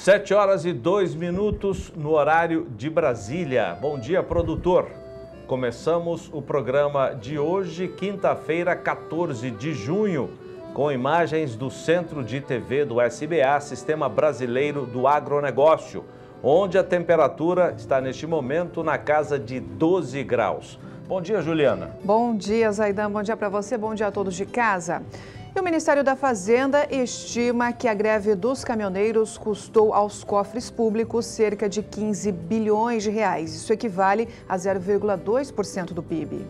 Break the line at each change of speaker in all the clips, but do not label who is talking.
7h02 no horário de Brasília. Bom dia, produtor. Começamos o programa de hoje, quinta-feira, 14 de junho, com imagens do Centro de TV do SBA, Sistema Brasileiro do Agronegócio, onde a temperatura está neste momento na casa de 12 graus. Bom dia, Juliana.
Bom dia, Zaidan. Bom dia para você, bom dia a todos de casa. E o Ministério da Fazenda estima que a greve dos caminhoneiros custou aos cofres públicos cerca de 15 bilhões de reais. Isso equivale a 0,2% do PIB.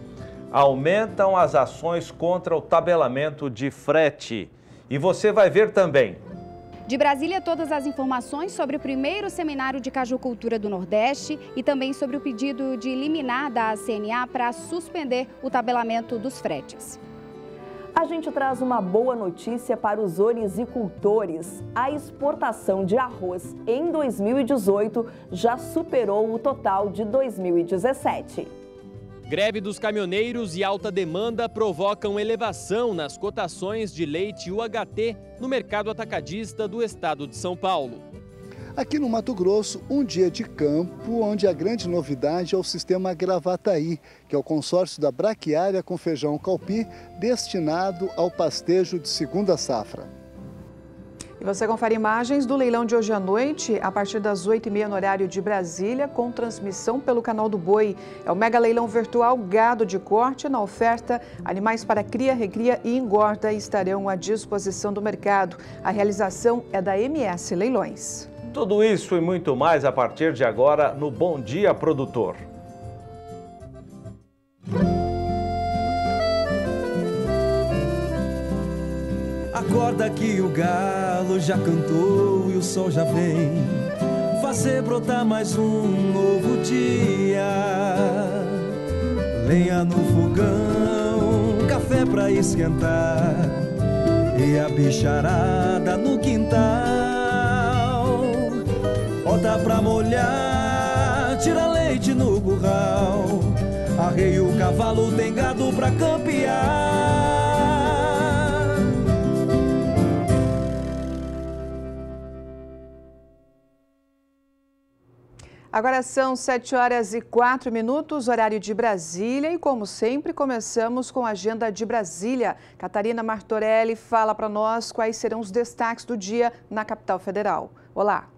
Aumentam as ações contra o tabelamento de frete. E você vai ver também.
De Brasília, todas as informações sobre o primeiro seminário de cajucultura do Nordeste e também sobre o pedido de liminar da CNA para suspender o tabelamento dos fretes.
A gente traz uma boa notícia para os orizicultores. A exportação de arroz em 2018 já superou o total de 2017.
Greve dos caminhoneiros e alta demanda provocam elevação nas cotações de leite UHT no mercado atacadista do estado de São Paulo.
Aqui no Mato Grosso, um dia de campo, onde a grande novidade é o sistema Gravataí, que é o consórcio da braquiária com feijão calpi, destinado ao pastejo de segunda safra.
E você confere imagens do leilão de hoje à noite, a partir das 8h30 no horário de Brasília, com transmissão pelo canal do Boi. É o mega leilão virtual Gado de Corte. Na oferta, animais para cria, recria e engorda estarão à disposição do mercado. A realização é da MS Leilões.
Tudo isso e muito mais a partir de agora no Bom Dia, Produtor.
Acorda que o galo já cantou e o sol já vem fazer brotar mais um novo dia. Lenha no fogão, café pra esquentar e a bicharada no quintal. Bota pra molhar, tira leite no curral. Arreia o cavalo, tem gado pra campear.
Agora são 7h04, horário de Brasília. E como sempre, começamos com a agenda de Brasília. Catarina Martorelli fala para nós quais serão os destaques do dia na capital federal. Olá.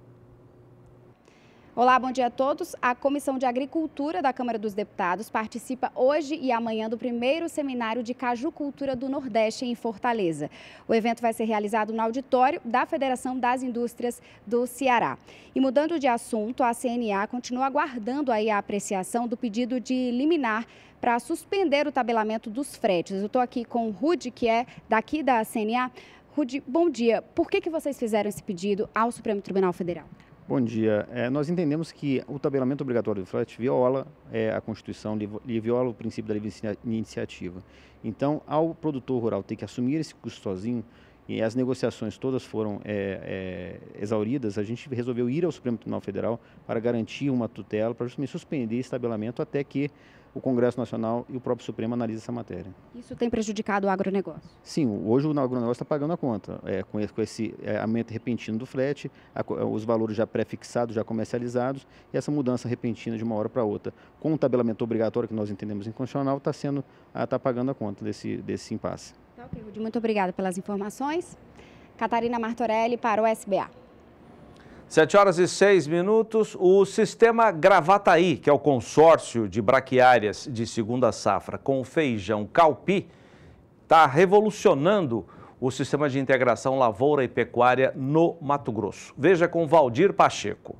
Olá, bom dia a todos. A Comissão de Agricultura da Câmara dos Deputados participa hoje e amanhã do primeiro seminário de cajucultura do Nordeste em Fortaleza. O evento vai ser realizado no auditório da Federação das Indústrias do Ceará. E mudando de assunto, a CNA continua aguardando aí a apreciação do pedido de liminar para suspender o tabelamento dos fretes. Eu estou aqui com o Rudy, que é daqui da CNA. Rudy, bom dia. Por que vocês fizeram esse pedido ao Supremo Tribunal Federal?
Bom dia. Nós entendemos que o tabelamento obrigatório do frete viola a Constituição e viola o princípio da livre iniciativa. Então, ao produtor rural ter que assumir esse custo sozinho, e as negociações todas foram exauridas, a gente resolveu ir ao Supremo Tribunal Federal para garantir uma tutela, para justamente suspender esse tabelamento até que o Congresso Nacional e o próprio Supremo analisem essa matéria.
Isso tem prejudicado o agronegócio?
Sim, hoje o agronegócio está pagando a conta. Com esse aumento repentino do frete, os valores já pré-fixados, já comercializados, e essa mudança repentina de uma hora para outra, com o tabelamento obrigatório que nós entendemos inconstitucional, está pagando a conta desse impasse.
Tá ok, Rudy. Muito obrigada pelas informações. Catarina Martorelli para o SBA.
7h06, o sistema Gravataí, que é o consórcio de braquiárias de segunda safra com feijão calpi, está revolucionando o sistema de integração lavoura e pecuária no Mato Grosso. Veja com Valdir Pacheco.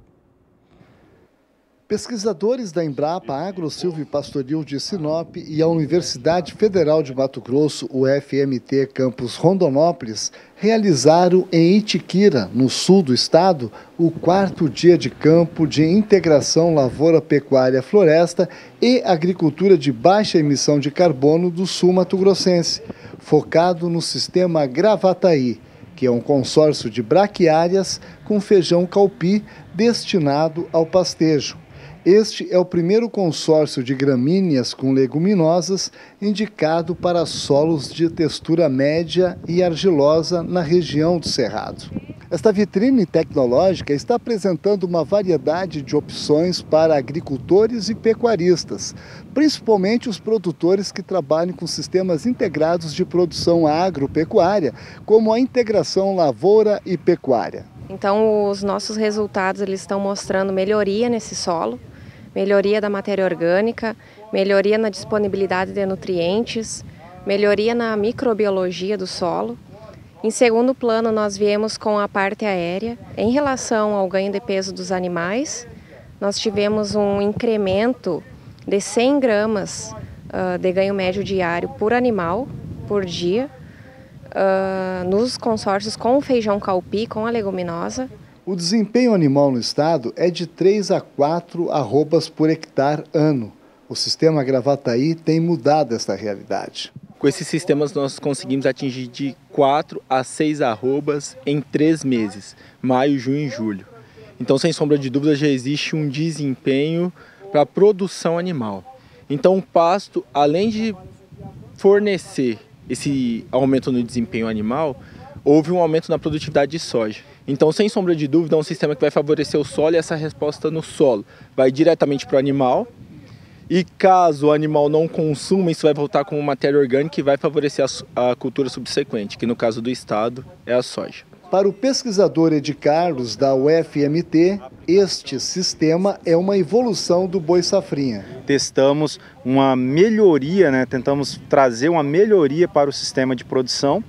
Pesquisadores da Embrapa Agro Silvio Pastoril de Sinop e a Universidade Federal de Mato Grosso, UFMT Campus Rondonópolis, realizaram em Itiquira, no sul do estado, o 4º dia de campo de integração lavoura, pecuária, floresta e agricultura de baixa emissão de carbono do sul mato-grossense, focado no sistema Gravataí, que é um consórcio de braquiárias com feijão calpi destinado ao pastejo. Este é o primeiro consórcio de gramíneas com leguminosas indicado para solos de textura média e argilosa na região do Cerrado. Esta vitrine tecnológica está apresentando uma variedade de opções para agricultores e pecuaristas, principalmente os produtores que trabalham com sistemas integrados de produção agropecuária, como a integração lavoura e pecuária.
Então, os nossos resultados eles estão mostrando melhoria nesse solo, melhoria da matéria orgânica, melhoria na disponibilidade de nutrientes, melhoria na microbiologia do solo. Em segundo plano, nós viemos com a parte aérea. Em relação ao ganho de peso dos animais, nós tivemos um incremento de 100 gramas de ganho médio diário por animal, por dia, nos consórcios com o feijão calpi, com a leguminosa.
O desempenho animal no estado é de 3 a 4 arrobas por hectare ano. O sistema Gravataí tem mudado esta realidade.
Com esses sistemas nós conseguimos atingir de 4 a 6 arrobas em 3 meses, maio, junho e julho. Então, sem sombra de dúvida, já existe um desempenho para a produção animal. Então, o pasto, além de fornecer esse aumento no desempenho animal, houve um aumento na produtividade de soja. Então, sem sombra de dúvida, é um sistema que vai favorecer o solo e essa resposta no solo vai diretamente para o animal. E caso o animal não consuma, isso vai voltar como matéria orgânica e vai favorecer a cultura subsequente, que no caso do estado é a soja.
Para o pesquisador Edi Carlos, da UFMT, este sistema é uma evolução do boi safrinha.
Testamos uma melhoria, tentamos trazer uma melhoria para o sistema de produção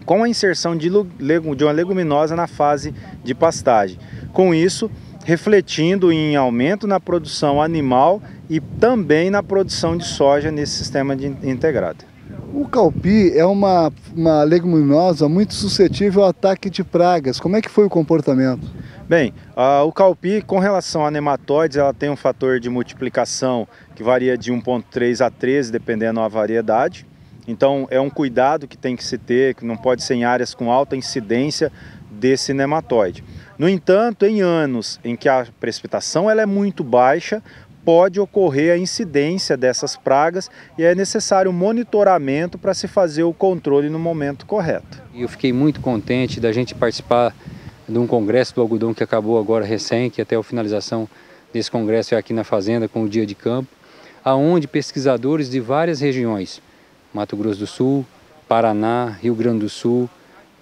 com a inserção de uma leguminosa na fase de pastagem. Com isso, refletindo em aumento na produção animal e também na produção de soja nesse sistema integrado.
O calpi é uma leguminosa muito suscetível ao ataque de pragas. Como é que foi o comportamento?
Bem, o calpi, com relação a nematóides, ela tem um fator de multiplicação que varia de 1,3 a 13, dependendo da variedade. Então, é um cuidado que tem que se ter, que não pode ser em áreas com alta incidência desse nematóide. No entanto, em anos em que a precipitação ela é muito baixa, pode ocorrer a incidência dessas pragas e é necessário um monitoramento para se fazer o controle no momento correto.
Eu fiquei muito contente da gente participar de um congresso do algodão que acabou agora recém, que até a finalização desse congresso é aqui na fazenda com o dia de campo, aonde pesquisadores de várias regiões, Mato Grosso do Sul, Paraná, Rio Grande do Sul,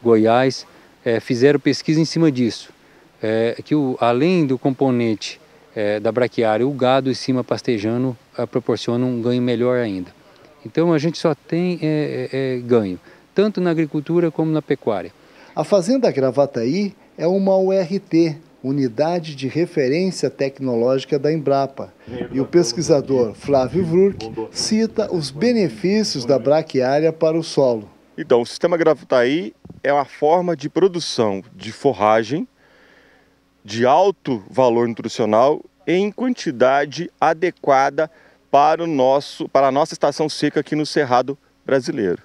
Goiás, fizeram pesquisa em cima disso. Que além do componente da braquiária, o gado em cima pastejando proporciona um ganho melhor ainda. Então a gente só tem ganho, tanto na agricultura como na pecuária.
A Fazenda Gravataí é uma URT, Unidade de Referência Tecnológica da Embrapa. E o pesquisador Flávio Vrurk cita os benefícios da braquiária para o solo.
Então, o sistema Gravataí é uma forma de produção de forragem de alto valor nutricional em quantidade adequada para a nossa estação seca aqui no Cerrado brasileiro.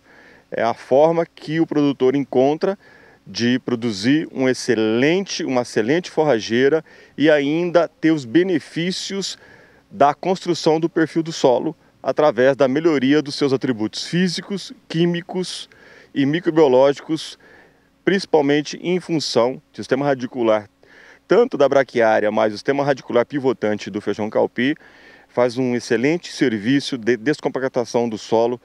É a forma que o produtor encontra de produzir uma excelente forrageira e ainda ter os benefícios da construção do perfil do solo através da melhoria dos seus atributos físicos, químicos e microbiológicos, principalmente em função do sistema radicular, tanto da braquiária, mas o sistema radicular pivotante do feijão calpi faz um excelente serviço de descompactação do solo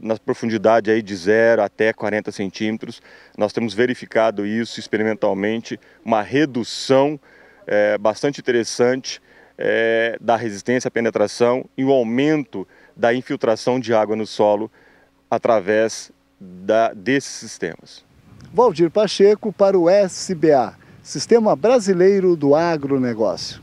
na profundidade aí de 0 até 40 centímetros. Nós temos verificado isso experimentalmente, uma redução bastante interessante da resistência à penetração e o aumento da infiltração de água no solo através desses sistemas.
Valdir Pacheco para o SBA, Sistema Brasileiro do Agronegócio.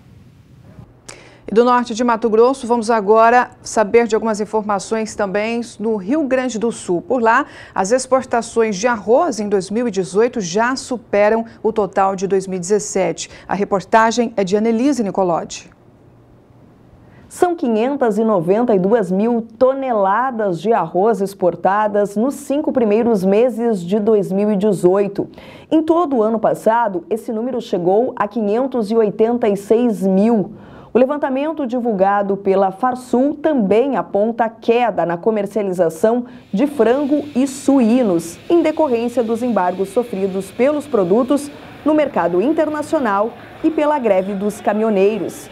E do norte de Mato Grosso, vamos agora saber de algumas informações também no Rio Grande do Sul. Por lá, as exportações de arroz em 2018 já superam o total de 2017. A reportagem é de Annelise Nicolodi.
São 592 mil toneladas de arroz exportadas nos 5 primeiros meses de 2018. Em todo o ano passado, esse número chegou a 586 mil. O levantamento divulgado pela Farsul também aponta queda na comercialização de frango e suínos, em decorrência dos embargos sofridos pelos produtos no mercado internacional e pela greve dos caminhoneiros.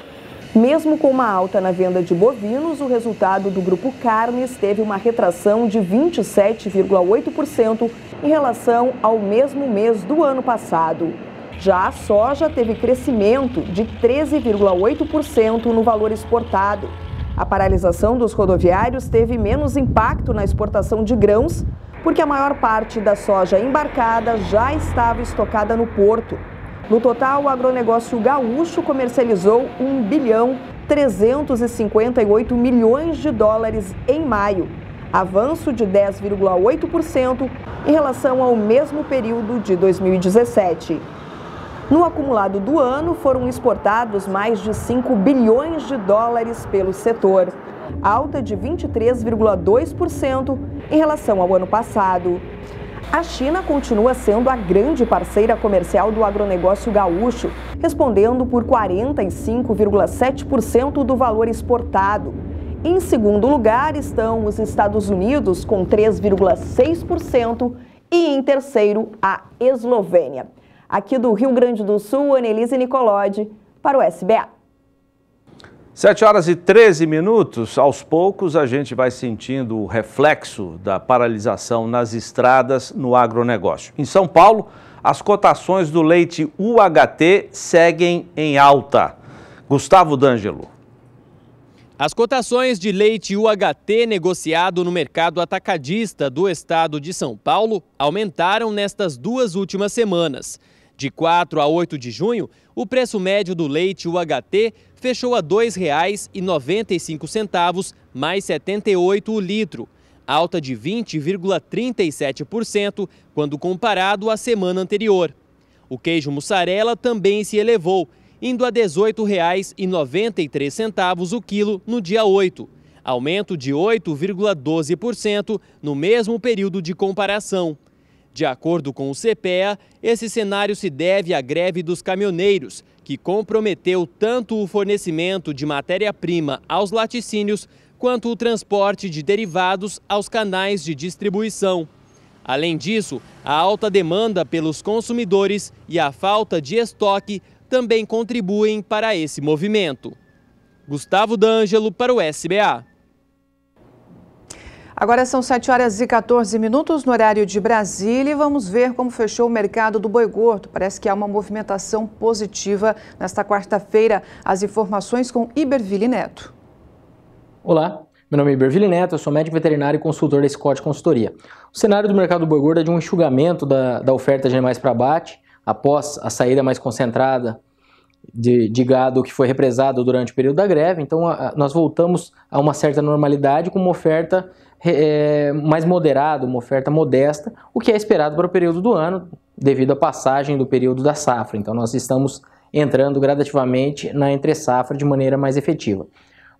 Mesmo com uma alta na venda de bovinos, o resultado do Grupo Carnes teve uma retração de 27,8% em relação ao mesmo mês do ano passado. Já a soja teve crescimento de 13,8% no valor exportado. A paralisação dos rodoviários teve menos impacto na exportação de grãos, porque a maior parte da soja embarcada já estava estocada no porto. No total, o agronegócio gaúcho comercializou $1,358 bilhões em maio, avanço de 10,8% em relação ao mesmo período de 2017. No acumulado do ano, foram exportados mais de $5 bilhões pelo setor, alta de 23,2% em relação ao ano passado. A China continua sendo a grande parceira comercial do agronegócio gaúcho, respondendo por 45,7% do valor exportado. Em segundo lugar estão os Estados Unidos, com 3,6%, e em terceiro, a Eslovênia. Aqui do Rio Grande do Sul, Annelise Nicolodi, para o SBA.
7h13, aos poucos a gente vai sentindo o reflexo da paralisação nas estradas no agronegócio. Em São Paulo, as cotações do leite UHT seguem em alta. Gustavo D'Angelo.
As cotações de leite UHT negociado no mercado atacadista do estado de São Paulo aumentaram nestas 2 últimas semanas. De 4 a 8 de junho, o preço médio do leite UHT fechou a R$ 2,95 mais 78 o litro, alta de 20,37% quando comparado à semana anterior. O queijo mussarela também se elevou, indo a R$ 18,93 o quilo no dia 8, aumento de 8,12% no mesmo período de comparação. De acordo com o CPEA, esse cenário se deve à greve dos caminhoneiros, que comprometeu tanto o fornecimento de matéria-prima aos laticínios, quanto o transporte de derivados aos canais de distribuição. Além disso, a alta demanda pelos consumidores e a falta de estoque também contribuem para esse movimento. Gustavo D'Angelo para o SBA.
Agora são 7h14 no horário de Brasília e vamos ver como fechou o mercado do boi gordo. Parece que há uma movimentação positiva nesta quarta-feira. As informações com Iberville Neto.
Olá, meu nome é Iberville Neto, eu sou médico veterinário e consultor da Scott Consultoria. O cenário do mercado do boi gordo é de um enxugamento da oferta de animais para abate, após a saída mais concentrada de gado que foi represado durante o período da greve. Então nós voltamos a uma certa normalidade com uma oferta mais moderada, uma oferta modesta, o que é esperado para o período do ano, devido à passagem do período da safra. Então nós estamos entrando gradativamente na entre-safra de maneira mais efetiva.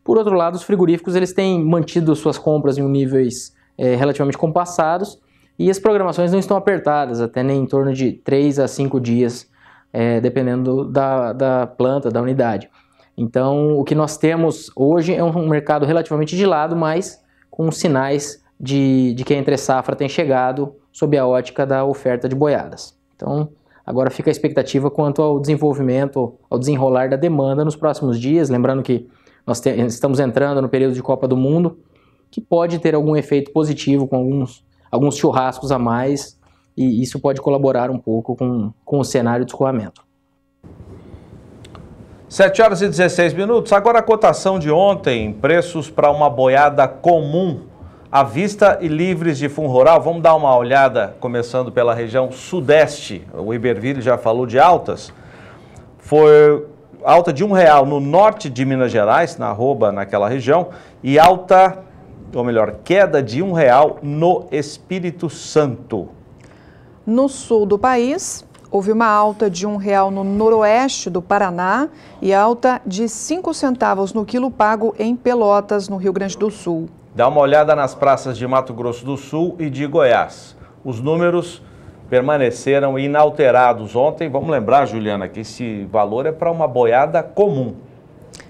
Por outro lado, os frigoríficos eles têm mantido suas compras em níveis relativamente compassados e as programações não estão apertadas, até nem em torno de 3 a 5 dias, dependendo da planta, da unidade. Então, o que nós temos hoje é um mercado relativamente de lado, mas com sinais de que a entre-safra tem chegado sob a ótica da oferta de boiadas. Então, agora fica a expectativa quanto ao desenvolvimento, ao desenrolar da demanda nos próximos dias, lembrando que nós estamos entrando no período de Copa do Mundo, que pode ter algum efeito positivo com alguns churrascos a mais, e isso pode colaborar um pouco com o cenário de escoamento.
7h16. Agora a cotação de ontem, preços para uma boiada comum, à vista e livres de fundo rural. Vamos dar uma olhada, começando pela região sudeste. O Iberville já falou de altas. Foi alta de R$1 no norte de Minas Gerais, naquela região, e alta, ou melhor, queda de R$1 no Espírito Santo.
No sul do país, houve uma alta de R$1 no noroeste do Paraná e alta de 5 centavos no quilo pago em Pelotas, no Rio Grande do Sul.
Dá uma olhada nas praças de Mato Grosso do Sul e de Goiás. Os números permaneceram inalterados ontem. Vamos lembrar, Juliana, que esse valor é para uma boiada comum.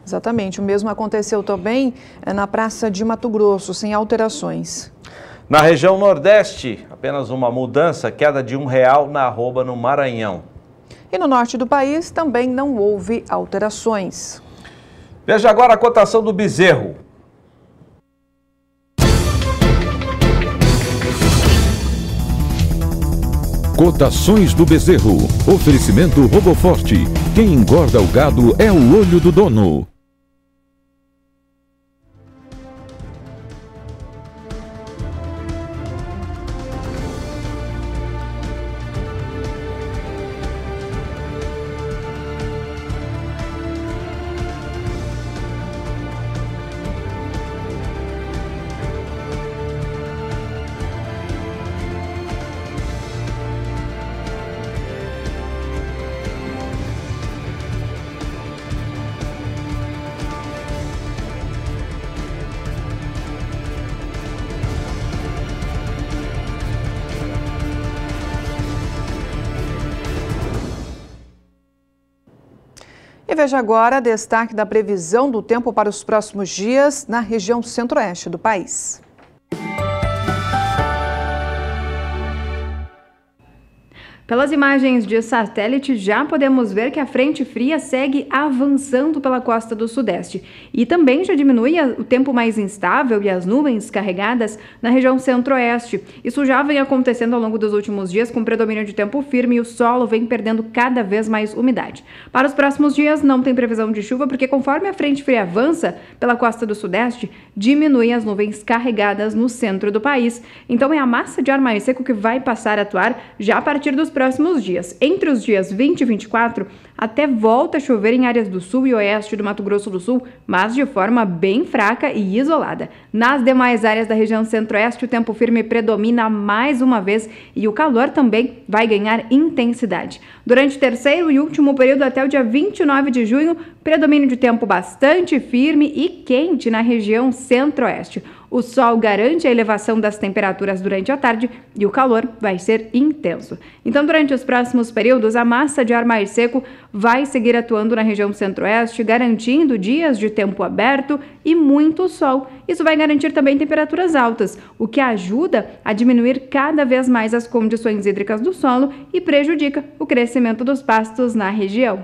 Exatamente, o mesmo aconteceu também na Praça de Mato Grosso, sem alterações.
Na região Nordeste, apenas uma mudança, queda de R$1 na arroba no Maranhão.
E no norte do país também não houve alterações.
Veja agora a cotação do bezerro.
Cotações do bezerro. Oferecimento Roboforte. Quem engorda o gado é o olho do dono.
E veja agora destaque da previsão do tempo para os próximos dias na região centro-oeste do país.
Pelas imagens de satélite, já podemos ver que a frente fria segue avançando pela costa do sudeste. E também já diminui o tempo mais instável e as nuvens carregadas na região centro-oeste. Isso já vem acontecendo ao longo dos últimos dias, com predomínio de tempo firme, e o solo vem perdendo cada vez mais umidade. Para os próximos dias não tem previsão de chuva, porque conforme a frente fria avança pela costa do sudeste, diminui as nuvens carregadas no centro do país. Então é a massa de ar mais seco que vai passar a atuar já a partir dos próximos dias. Entre os dias 20 e 24, até volta a chover em áreas do sul e oeste do Mato Grosso do Sul, mas de forma bem fraca e isolada. Nas demais áreas da região centro-oeste, o tempo firme predomina mais uma vez e o calor também vai ganhar intensidade. Durante o terceiro e último período, até o dia 29 de junho, predomínio de tempo bastante firme e quente na região centro-oeste. O sol garante a elevação das temperaturas durante a tarde e o calor vai ser intenso. Então, durante os próximos períodos, a massa de ar mais seco vai seguir atuando na região centro-oeste, garantindo dias de tempo aberto e muito sol. Isso vai garantir também temperaturas altas, o que ajuda a diminuir cada vez mais as condições hídricas do solo e prejudica o crescimento dos pastos na região.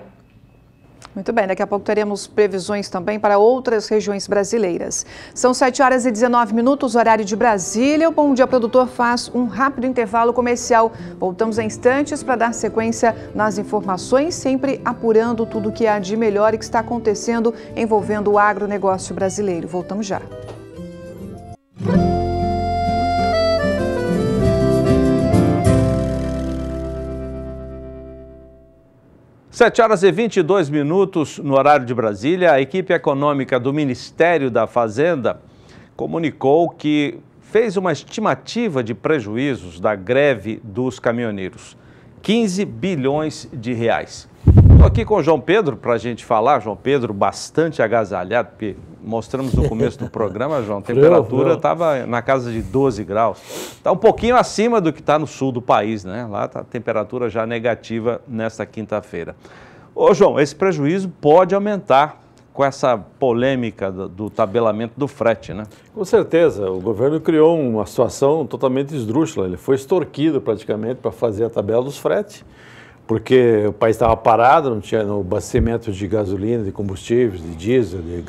Muito bem, daqui a pouco teremos previsões também para outras regiões brasileiras. São 7h19, horário de Brasília. O Bom Dia Produtor faz um rápido intervalo comercial. Voltamos em instantes para dar sequência nas informações, sempre apurando tudo o que há de melhor e que está acontecendo envolvendo o agronegócio brasileiro. Voltamos já.
7h22 no horário de Brasília. A equipe econômica do Ministério da Fazenda comunicou que fez uma estimativa de prejuízos da greve dos caminhoneiros. 15 bilhões de reais. Estou aqui com o João Pedro para a gente falar. João Pedro bastante agasalhado, porque mostramos no começo do programa, João, a temperatura estava na casa de 12 graus. Está um pouquinho acima do que está no sul do país, né? Lá está a temperatura já negativa nesta quinta-feira. Ô, João, esse prejuízo pode aumentar com essa polêmica do tabelamento do frete, né?
Com certeza. O governo criou uma situação totalmente esdrúxula. Ele foi extorquido praticamente para fazer a tabela dos fretes, porque o país estava parado, não tinha no abastecimento de gasolina, de combustíveis, de diesel, de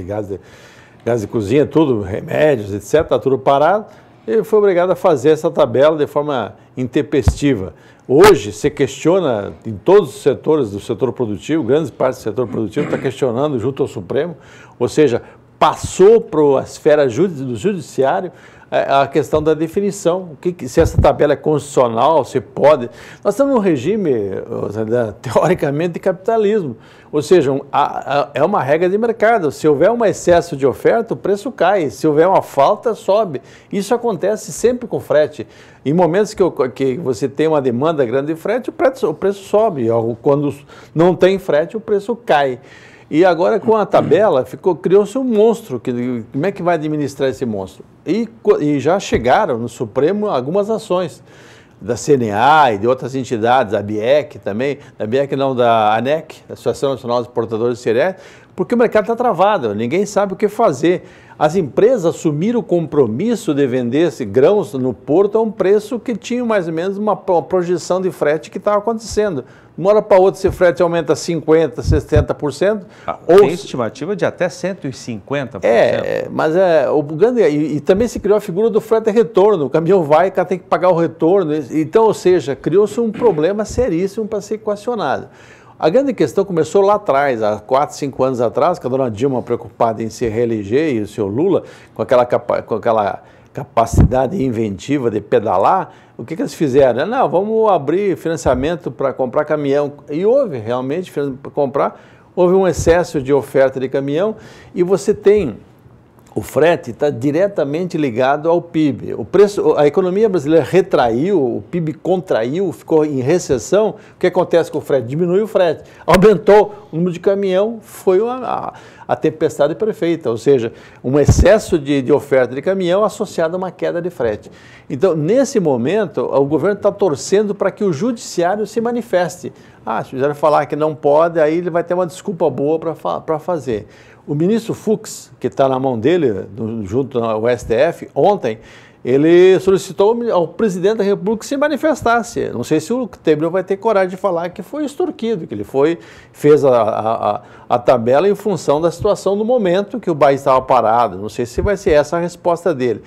gás de cozinha, tudo, remédios, etc., está tudo parado. Ele foi obrigado a fazer essa tabela de forma intempestiva. Hoje, se questiona em todos os setores do setor produtivo, grandes partes do setor produtivo está questionando junto ao Supremo, ou seja, passou para a esfera do judiciário a questão da definição, se essa tabela é constitucional, se pode. Nós estamos num regime, teoricamente, de capitalismo, ou seja, é uma regra de mercado. Se houver um excesso de oferta, o preço cai, se houver uma falta, sobe. Isso acontece sempre com frete. Em momentos que você tem uma demanda grande de frete, o preço sobe, quando não tem frete, o preço cai. E agora com a tabela criou-se um monstro. Como é que vai administrar esse monstro? E já chegaram no Supremo algumas ações da CNA e de outras entidades, a BIEC também, da BIEC não, da ANEC, Associação Nacional dos Exportadores de Cereais, porque o mercado está travado, ninguém sabe o que fazer. As empresas assumiram o compromisso de vender esses grãos no porto a um preço que tinha mais ou menos uma projeção de frete que estava acontecendo. De uma hora para outra, esse frete aumenta 50%, 60%.
Tem estimativa de até 150%.
Mas o grande... E também se criou a figura do frete retorno. O caminhão vai e o cara tem que pagar o retorno. Então, ou seja, criou-se um problema seríssimo para ser equacionado. A grande questão começou lá atrás, há 4, 5 anos atrás, com a dona Dilma preocupada em se reeleger e o senhor Lula com aquela capacidade inventiva de pedalar. O que eles fizeram? Não, vamos abrir financiamento para comprar caminhão. E houve realmente, para comprar, houve um excesso de oferta de caminhão e você tem... O frete está diretamente ligado ao PIB. A economia brasileira retraiu, o PIB contraiu, ficou em recessão. O que acontece com o frete? Diminui o frete. Aumentou o número de caminhão, foi a tempestade perfeita. Ou seja, um excesso de oferta de caminhão associado a uma queda de frete. Então, nesse momento, o governo está torcendo para que o judiciário se manifeste. Se o judiciário falar que não pode, aí ele vai ter uma desculpa boa para fazer. O ministro Fux, que está na mão dele, junto ao STF, ontem, ele solicitou ao presidente da República que se manifestasse. Não sei se o Temer vai ter coragem de falar que foi extorquido, que ele fez a tabela em função da situação do momento que o país estava parado. Não sei se vai ser essa a resposta dele.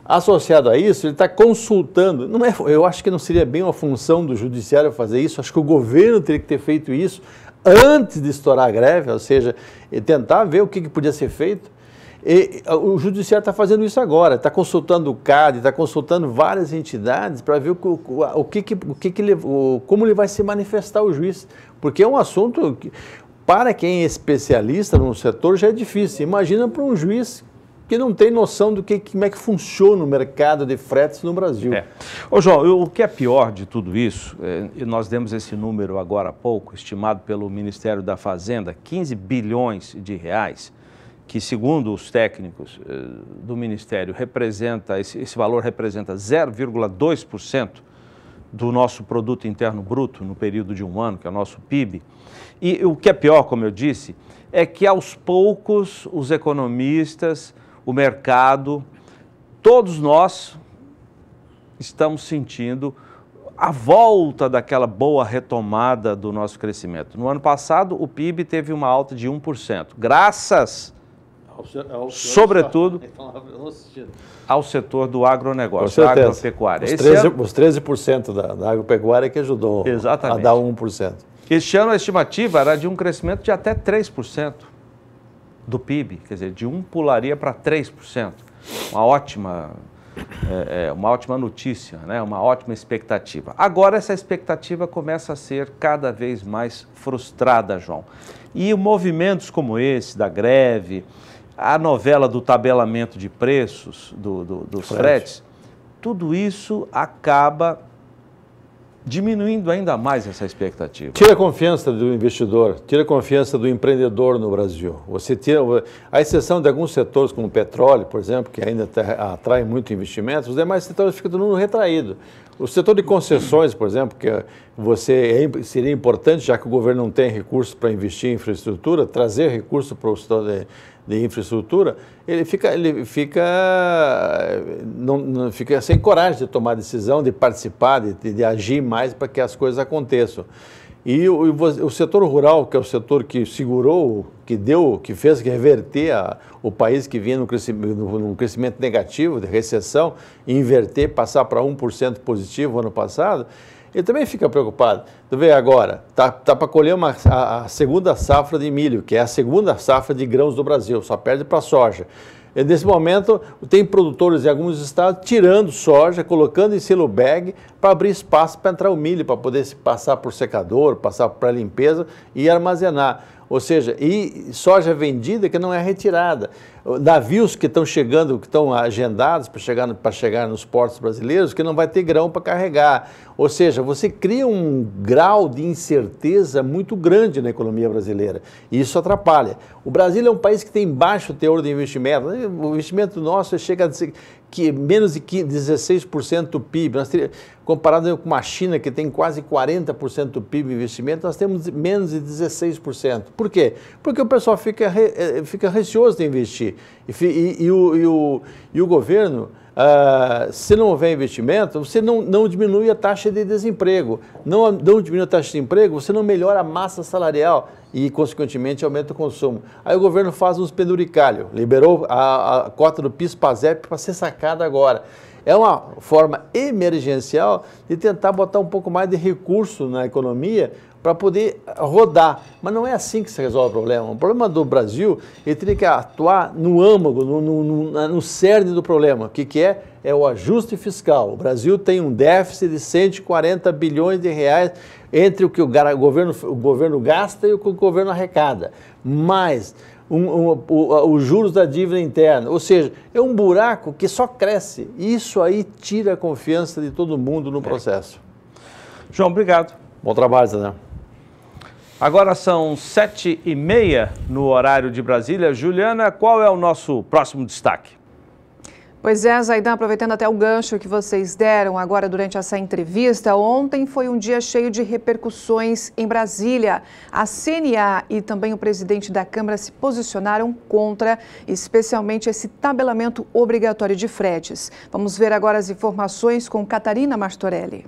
Associado a isso, ele está consultando. Eu acho que não seria bem uma função do judiciário fazer isso, acho que o governo teria que ter feito isso antes de estourar a greve, ou seja, tentar ver o que podia ser feito. E o judiciário está fazendo isso agora, está consultando o CAD, está consultando várias entidades para ver como ele vai se manifestar o juiz, porque é um assunto que, para quem é especialista no setor, já é difícil. Imagina para um juiz que não tem noção do como é que funciona o mercado de fretes no Brasil.
Ô João, o que é pior de tudo isso, e nós demos esse número agora há pouco, estimado pelo Ministério da Fazenda, 15 bilhões de reais, que segundo os técnicos do Ministério, esse valor representa 0,2% do nosso produto interno bruto no período de um ano, que é o nosso PIB. E o que é pior, como eu disse, é que aos poucos os economistas, o mercado, todos nós estamos sentindo a volta daquela boa retomada do nosso crescimento. No ano passado, o PIB teve uma alta de 1%, graças, sobretudo, ao setor do agronegócio, da agropecuária.
Os 13% da agropecuária que ajudou a dar 1%.
Este ano a estimativa era de um crescimento de até 3%. Do PIB, quer dizer, de 1 pularia para 3%. Uma ótima notícia, né? Uma ótima expectativa. Agora essa expectativa começa a ser cada vez mais frustrada, João. E movimentos como esse, da greve, a novela do tabelamento de preços dos fretes, tudo isso acaba diminuindo ainda mais essa expectativa.
Tira a confiança do investidor, tira a confiança do empreendedor no Brasil. Você tira, a exceção de alguns setores como o petróleo, por exemplo, que ainda atrai muito investimento, os demais setores ficam todo mundo retraído. O setor de concessões, por exemplo, que seria importante, já que o governo não tem recursos para investir em infraestrutura, trazer recursos para o setor de infraestrutura, ele fica sem coragem de tomar decisão, de participar, de agir mais para que as coisas aconteçam. E o setor rural, que é o setor que segurou, que fez reverter o país que vinha num crescimento negativo, de recessão, inverter, passar para 1% positivo ano passado, ele também fica preocupado. Tu vê agora, tá para colher a segunda safra de milho, que é a segunda safra de grãos do Brasil, só perde para a soja. E nesse momento, tem produtores em alguns estados tirando soja, colocando em silo bag para abrir espaço para entrar o milho, para poder se passar por secador, passar para limpeza e armazenar. Ou seja, e soja vendida que não é retirada. Navios que estão chegando, que estão agendados para chegar nos portos brasileiros, que não vai ter grão para carregar. Ou seja, você cria um grau de incerteza muito grande na economia brasileira. E isso atrapalha. O Brasil é um país que tem baixo teor de investimento. O investimento nosso chega a menos de 16% do PIB. Comparado com uma China que tem quase 40% do PIB em investimento, nós temos menos de 16%. Por quê? Porque o pessoal fica receoso de investir. E o governo, se não houver investimento, você não diminui a taxa de desemprego. Não diminui a taxa de emprego, você não melhora a massa salarial e, consequentemente, aumenta o consumo. Aí o governo faz uns penduricalhos, liberou a cota do PIS/PASEP para ser sacada agora. É uma forma emergencial de tentar botar um pouco mais de recurso na economia para poder rodar. Mas não é assim que se resolve o problema. O problema do Brasil, ele teria que atuar no âmago, no cerne do problema. O que é? É o ajuste fiscal. O Brasil tem um déficit de 140 bilhões de reais entre o que o governo gasta e o que o governo arrecada. Mais os juros da dívida interna, ou seja, é um buraco que só cresce. Isso aí tira a confiança de todo mundo no processo.
João, obrigado.
Bom trabalho, Zé.
Agora são 7h30 no horário de Brasília. Juliana, qual é o nosso próximo destaque?
Pois é, Zaidan, aproveitando até o gancho que vocês deram agora durante essa entrevista, ontem foi um dia cheio de repercussões em Brasília. A CNA e também o presidente da Câmara se posicionaram contra, especialmente esse tabelamento obrigatório de fretes. Vamos ver agora as informações com Catarina Martorelli.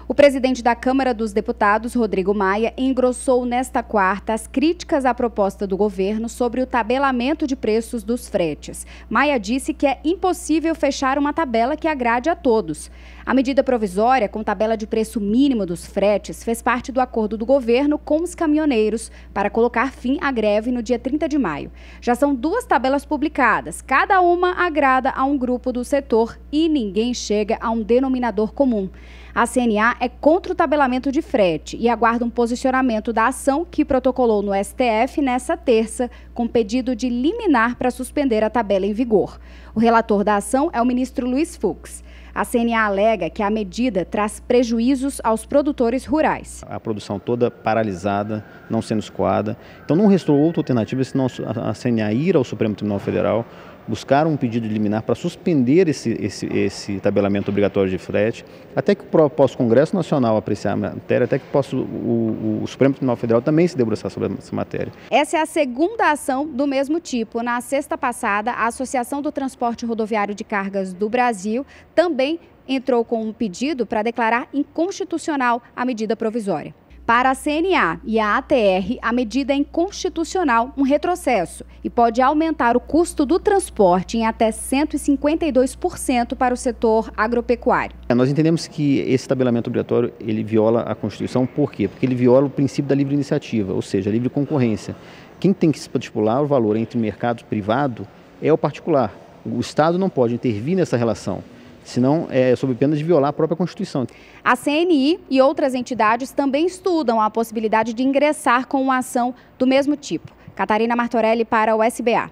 O presidente da Câmara dos Deputados, Rodrigo Maia, engrossou nesta quarta as críticas à proposta do governo sobre o tabelamento de preços dos fretes. Maia disse que é impossível fechar uma tabela que agrade a todos. A medida provisória, com tabela de preço mínimo dos fretes, fez parte do acordo do governo com os caminhoneiros para colocar fim à greve no dia 30 de maio. Já são 2 tabelas publicadas, cada uma agrada a um grupo do setor e ninguém chega a um denominador comum. A CNA é contra o tabelamento de frete e aguarda um posicionamento da ação que protocolou no STF nessa terça, com pedido de liminar para suspender a tabela em vigor. O relator da ação é o ministro Luiz Fux. A CNA alega que a medida traz prejuízos aos produtores rurais.
A produção toda paralisada, não sendo escoada. Então não restou outra alternativa senão a CNA ir ao Supremo Tribunal Federal, buscar um pedido de liminar para suspender esse tabelamento obrigatório de frete, até que possa o Congresso Nacional apreciar a matéria, até que possa o Supremo Tribunal Federal também se debruçar sobre essa matéria.
Essa é a segunda ação do mesmo tipo. Na sexta passada, a Associação do Transporte Rodoviário de Cargas do Brasil também entrou com um pedido para declarar inconstitucional a medida provisória. Para a CNA e a ATR, a medida é inconstitucional, um retrocesso, e pode aumentar o custo do transporte em até 152% para o setor agropecuário.
Nós entendemos que esse tabelamento obrigatório ele viola a Constituição, por quê? Porque ele viola o princípio da livre iniciativa, ou seja, a livre concorrência. Quem tem que estipular o valor entre o mercado privado é o particular. O Estado não pode intervir nessa relação, senão é sob pena de violar a própria Constituição.
A CNI e outras entidades também estudam a possibilidade de ingressar com uma ação do mesmo tipo. Catarina Martorelli para o SBA.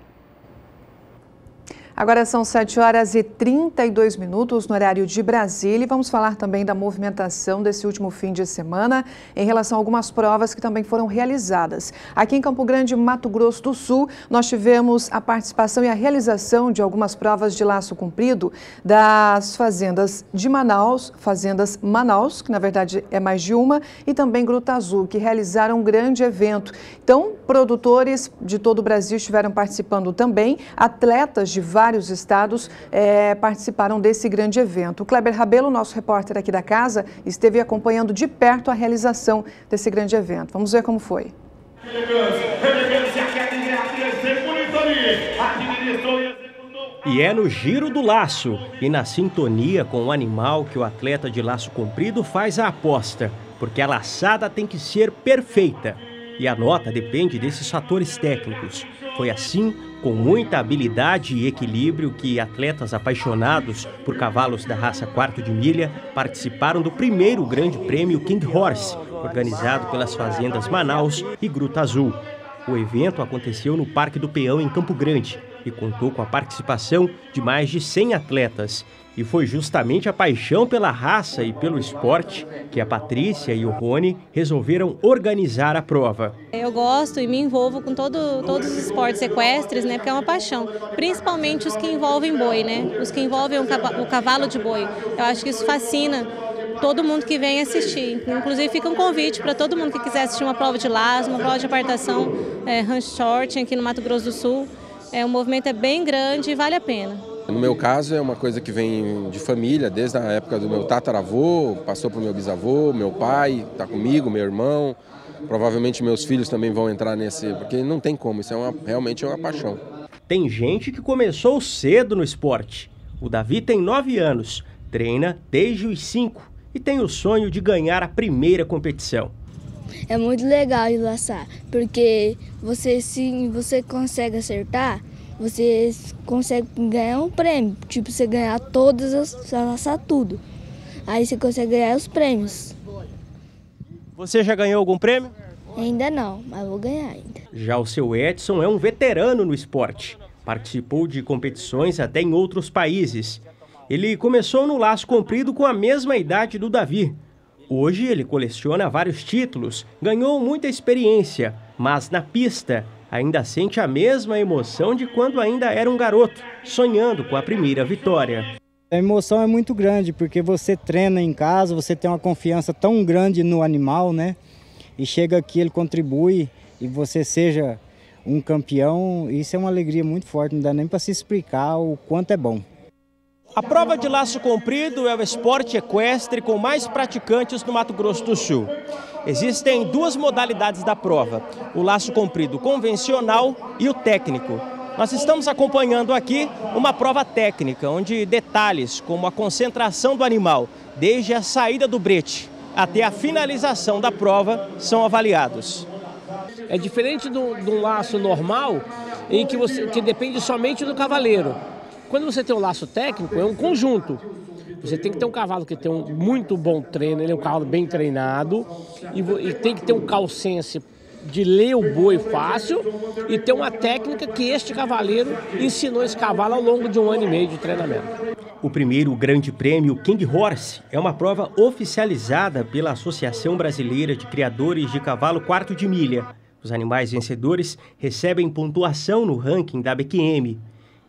Agora são 7h32 no horário de Brasília e vamos falar também da movimentação desse último fim de semana em relação a algumas provas que também foram realizadas. Aqui em Campo Grande, Mato Grosso do Sul, nós tivemos a participação e a realização de algumas provas de laço comprido das fazendas de Manaus, Fazendas Manaus, que na verdade é mais de uma, e também Gruta Azul, que realizaram um grande evento. Então, produtores de todo o Brasil estiveram participando também, atletas de vários estados participaram desse grande evento. O Kleber Rabelo, nosso repórter aqui da casa, esteve acompanhando de perto a realização desse grande evento. Vamos ver como foi.
E é no giro do laço e na sintonia com o animal que o atleta de laço comprido faz a aposta, porque a laçada tem que ser perfeita. E a nota depende desses fatores técnicos. Foi assim, com muita habilidade e equilíbrio, que atletas apaixonados por cavalos da raça quarto de milha participaram do primeiro grande prêmio King Horse, organizado pelas fazendas Manaus e Gruta Azul. O evento aconteceu no Parque do Peão, em Campo Grande. e contou com a participação de mais de 100 atletas. E foi justamente a paixão pela raça e pelo esporte que a Patrícia e o Rony resolveram organizar a prova.
Eu gosto e me envolvo com todos os esportes equestres, né, porque é uma paixão, principalmente os que envolvem boi, né, os que envolvem o cavalo de boi. Eu acho que isso fascina todo mundo que vem assistir. Inclusive fica um convite para todo mundo que quiser assistir uma prova de laço, uma prova de apartação, ranch short aqui no Mato Grosso do Sul. O movimento é bem grande e vale a pena.
No meu caso, é uma coisa que vem de família, desde a época do meu tataravô, passou para o meu bisavô, meu pai está comigo, meu irmão. Provavelmente meus filhos também vão entrar nesse, porque não tem como, isso realmente é uma paixão.
Tem gente que começou cedo no esporte. O Davi tem 9 anos, treina desde os 5 e tem o sonho de ganhar a primeira competição.
É muito legal de laçar, porque se você consegue acertar, você consegue ganhar um prêmio, tipo você ganhar você laçar tudo, aí você consegue ganhar os prêmios.
Você já ganhou algum prêmio?
Ainda não, mas vou ganhar ainda.
Já o seu Edson é um veterano no esporte, participou de competições até em outros países. Ele começou no laço comprido com a mesma idade do Davi. Hoje ele coleciona vários títulos, ganhou muita experiência, mas na pista ainda sente a mesma emoção de quando ainda era um garoto, sonhando com a primeira vitória.
A emoção é muito grande, porque você treina em casa, você tem uma confiança tão grande no animal, né? E chega aqui, ele contribui e você seja um campeão, isso é uma alegria muito forte, não dá nem para se explicar o quanto é bom.
A prova de laço comprido é o esporte equestre com mais praticantes no Mato Grosso do Sul. Existem 2 modalidades da prova, o laço comprido convencional e o técnico. Nós estamos acompanhando aqui uma prova técnica, onde detalhes como a concentração do animal, desde a saída do brete até a finalização da prova, são avaliados.
É diferente do laço normal, em que depende somente do cavaleiro. Quando você tem um laço técnico, é um conjunto. Você tem que ter um cavalo que tem um muito bom treino, ele é um cavalo bem treinado, e tem que ter um calcense de ler o boi fácil e ter uma técnica que este cavaleiro ensinou esse cavalo ao longo de 1 ano e meio de treinamento.
O primeiro grande prêmio King Horse é uma prova oficializada pela Associação Brasileira de Criadores de Cavalo Quarto de Milha. Os animais vencedores recebem pontuação no ranking da BQM.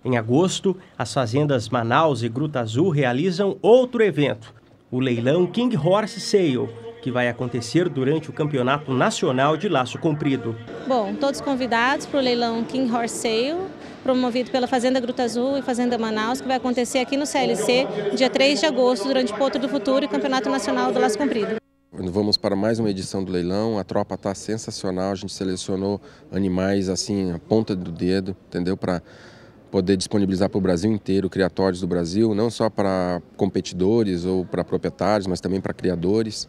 Em agosto, as fazendas Manaus e Gruta Azul realizam outro evento, o leilão King Horse Sale, que vai acontecer durante o Campeonato Nacional de Laço Comprido.
Bom, todos convidados para o leilão King Horse Sale, promovido pela Fazenda Gruta Azul e Fazenda Manaus, que vai acontecer aqui no CLC, dia 3 de agosto, durante o Potro do Futuro e Campeonato Nacional do Laço Comprido.
Vamos para mais uma edição do leilão, a tropa está sensacional, a gente selecionou animais assim, a ponta do dedo, entendeu? Para poder disponibilizar para o Brasil inteiro, criatórios do Brasil, não só para competidores ou para proprietários, mas também para criadores.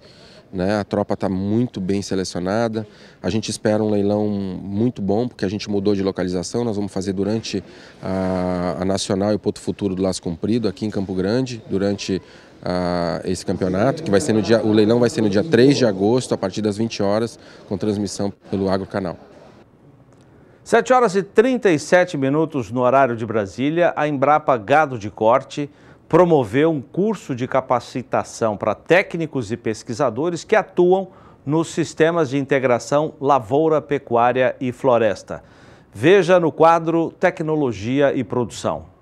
Né? A tropa está muito bem selecionada, a gente espera um leilão muito bom, porque a gente mudou de localização, nós vamos fazer durante a Nacional e o Potro Futuro do Laço Comprido, aqui em Campo Grande, durante esse campeonato, que vai ser o leilão vai ser no dia 3 de agosto, a partir das 20 horas, com transmissão pelo Agrocanal.
7 horas e 37 minutos no horário de Brasília, a Embrapa Gado de Corte promoveu um curso de capacitação para técnicos e pesquisadores que atuam nos sistemas de integração lavoura, pecuária e floresta. Veja no quadro Tecnologia e Produção.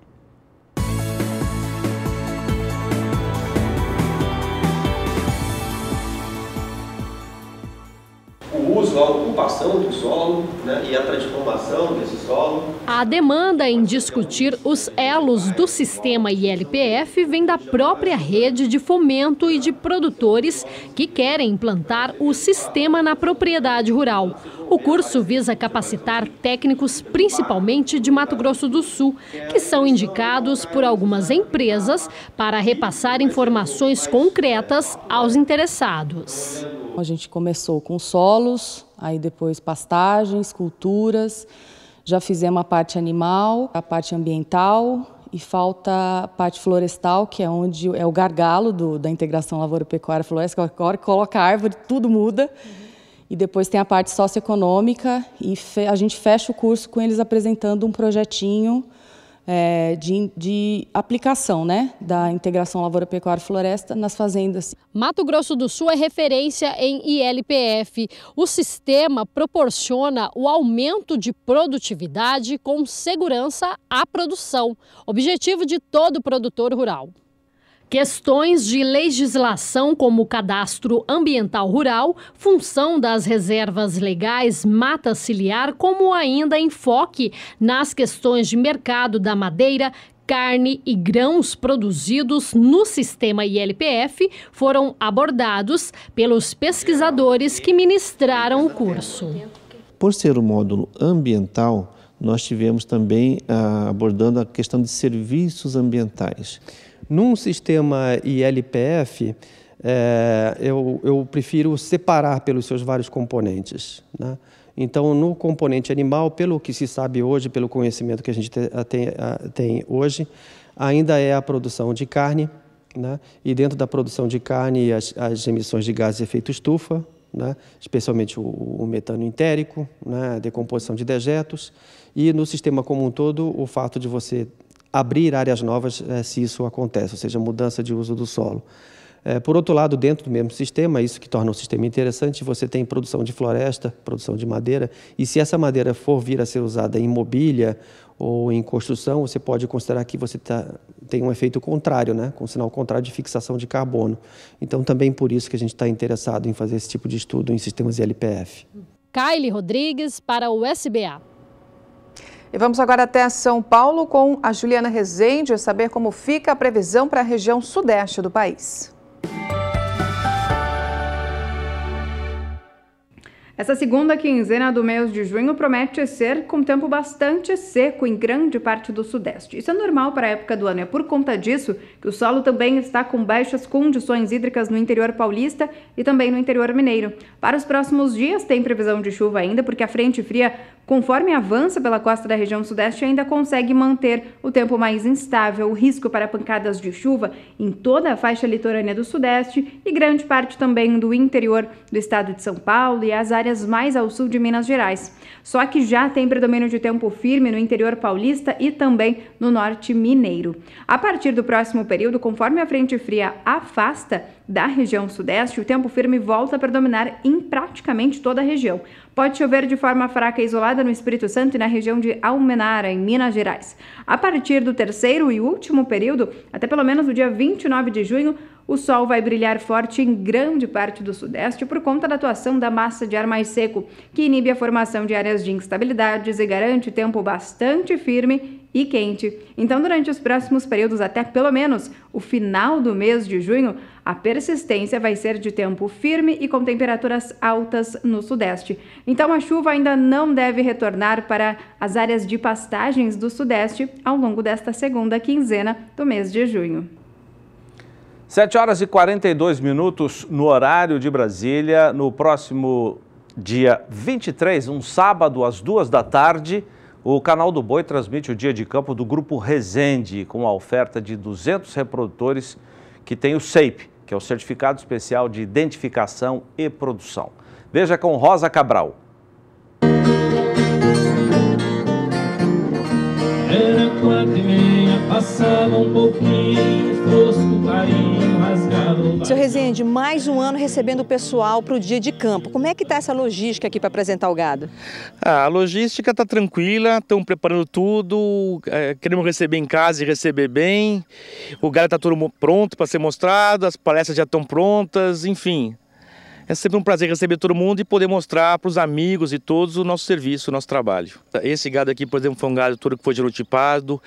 O uso, a ocupação do solo, né, e a transformação desse solo.
A demanda em discutir os elos do sistema ILPF vem da própria rede de fomento e de produtores que querem implantar o sistema na propriedade rural. O curso visa capacitar técnicos, principalmente de Mato Grosso do Sul, que são indicados por algumas empresas para repassar informações concretas aos interessados.
A gente começou com solos, aí depois pastagens, culturas, já fizemos a parte animal, a parte ambiental e falta a parte florestal, que é onde é o gargalo da integração lavoura, pecuária, floresta, que a hora que coloca a árvore tudo muda. E depois tem a parte socioeconômica e a gente fecha o curso com eles apresentando um projetinho de aplicação, né, da integração lavoura-pecuária-floresta nas fazendas.
Mato Grosso do Sul é referência em ILPF. O sistema proporciona o aumento de produtividade com segurança à produção, objetivo de todo produtor rural. Questões de legislação como o cadastro ambiental rural, função das reservas legais mata ciliar, como ainda enfoque nas questões de mercado da madeira, carne e grãos produzidos no sistema ILPF foram abordados pelos pesquisadores que ministraram o curso.
Por ser um módulo ambiental, nós tivemos também abordando a questão de serviços ambientais. Num sistema ILPF, eu prefiro separar pelos seus vários componentes, né? Então, no componente animal, pelo que se sabe hoje, pelo conhecimento que a gente tem hoje, ainda é a produção de carne, né? E dentro da produção de carne, as emissões de gases de efeito estufa, né? Especialmente o metano entérico, né? A decomposição de dejetos, e no sistema como um todo, o fato de você abrir áreas novas, se isso acontece, ou seja, mudança de uso do solo. Por outro lado, dentro do mesmo sistema, isso que torna o sistema interessante, você tem produção de floresta, produção de madeira, e se essa madeira for vir a ser usada em mobília ou em construção, você pode considerar que você tem um efeito contrário, né? Com sinal contrário de fixação de carbono. Então, também por isso que a gente está interessado em fazer esse tipo de estudo em sistemas ILPF.
Kylie Rodrigues para o SBA.
E vamos agora até São Paulo com a Juliana Rezende, saber como fica a previsão para a região sudeste do país.
Essa segunda quinzena do mês de junho promete ser com tempo bastante seco em grande parte do sudeste. Isso é normal para a época do ano, é por conta disso que o solo também está com baixas condições hídricas no interior paulista e também no interior mineiro. Para os próximos dias tem previsão de chuva ainda, porque a frente fria, conforme avança pela costa da região sudeste, ainda consegue manter o tempo mais instável. O risco para pancadas de chuva em toda a faixa litorânea do sudeste e grande parte também do interior do estado de São Paulo e as áreas mais ao sul de Minas Gerais. Só que já tem predomínio de tempo firme no interior paulista e também no norte mineiro. A partir do próximo período, conforme a frente fria afasta da região sudeste, o tempo firme volta a predominar em praticamente toda a região. Pode chover de forma fraca e isolada no Espírito Santo e na região de Almenara, em Minas Gerais. A partir do terceiro e último período, até pelo menos o dia 29 de junho, o sol vai brilhar forte em grande parte do sudeste por conta da atuação da massa de ar mais seco, que inibe a formação de áreas de instabilidades e garante tempo bastante firme e quente. Então, durante os próximos períodos, até pelo menos o final do mês de junho, a persistência vai ser de tempo firme e com temperaturas altas no sudeste. Então, a chuva ainda não deve retornar para as áreas de pastagens do sudeste ao longo desta segunda quinzena do mês de junho.
7 horas e 42 minutos no horário de Brasília. No próximo dia 23, um sábado, às 2 da tarde, o Canal do Boi transmite o Dia de Campo do Grupo Resende, com a oferta de 200 reprodutores que tem o CEIP, que é o Certificado Especial de Identificação e Produção. Veja com Rosa Cabral.
Era 4h30, passava um pouquinho, fosco, clarinho, rasgado.
Seu Rezende, mais um ano recebendo o pessoal para o dia de campo. Como é que está essa logística aqui para apresentar o gado?
A logística está tranquila, estão preparando tudo, queremos receber em casa e receber bem. O gado está todo pronto para ser mostrado, as palestras já estão prontas, enfim. É sempre um prazer receber todo mundo e poder mostrar para os amigos e todos o nosso serviço, o nosso trabalho. Esse gado aqui, por exemplo, foi um gado todo que foi genotipado,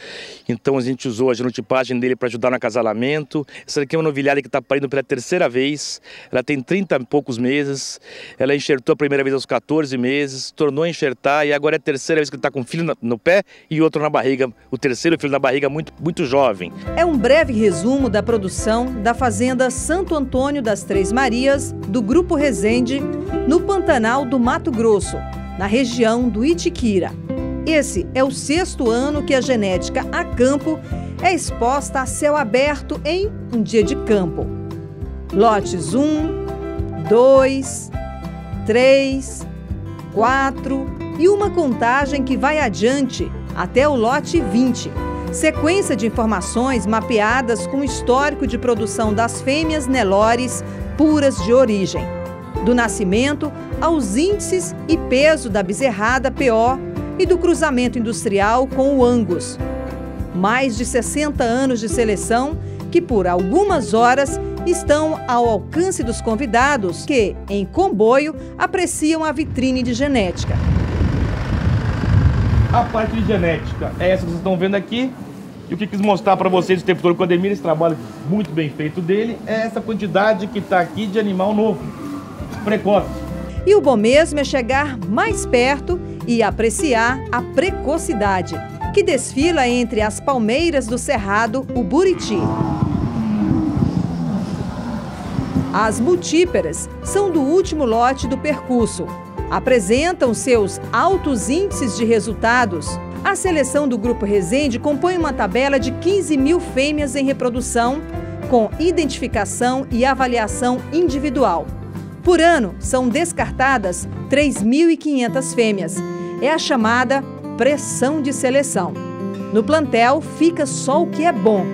então a gente usou a genotipagem dele para ajudar no acasalamento. Essa daqui é uma novilhada que está parindo pela terceira vez, ela tem 30 e poucos meses, ela enxertou a primeira vez aos 14 meses, tornou a enxertar e agora é a terceira vez que ele está com um filho no pé e outro na barriga, o terceiro filho na barriga muito jovem.
É um breve resumo da produção da Fazenda Santo Antônio das Três Marias, do Grupo Resende, no Pantanal do Mato Grosso, na região do Itiquira. Esse é o 6º ano que a genética a campo é exposta a céu aberto em um dia de campo. Lotes 1, 2, 3, 4 e uma contagem que vai adiante até o lote 20. Sequência de informações mapeadas com o histórico de produção das fêmeas Nelores puras de origem. Do nascimento aos índices e peso da bezerrada PO e do cruzamento industrial com o Angus. Mais de 60 anos de seleção que por algumas horas estão ao alcance dos convidados que, em comboio, apreciam a vitrine de genética.
A parte de genética é essa que vocês estão vendo aqui. E o que quis mostrar para vocês o tempo todo com o Ademir, esse trabalho muito bem feito dele, é essa quantidade que está aqui de animal novo, precoce.
E o bom mesmo é chegar mais perto e apreciar a precocidade, que desfila entre as palmeiras do Cerrado, o Buriti. As multíperas são do último lote do percurso. Apresentam seus altos índices de resultados. A seleção do Grupo Resende compõe uma tabela de 15 mil fêmeas em reprodução, com identificação e avaliação individual. Por ano, são descartadas 3.500 fêmeas. É a chamada pressão de seleção. No plantel fica só o que é bom.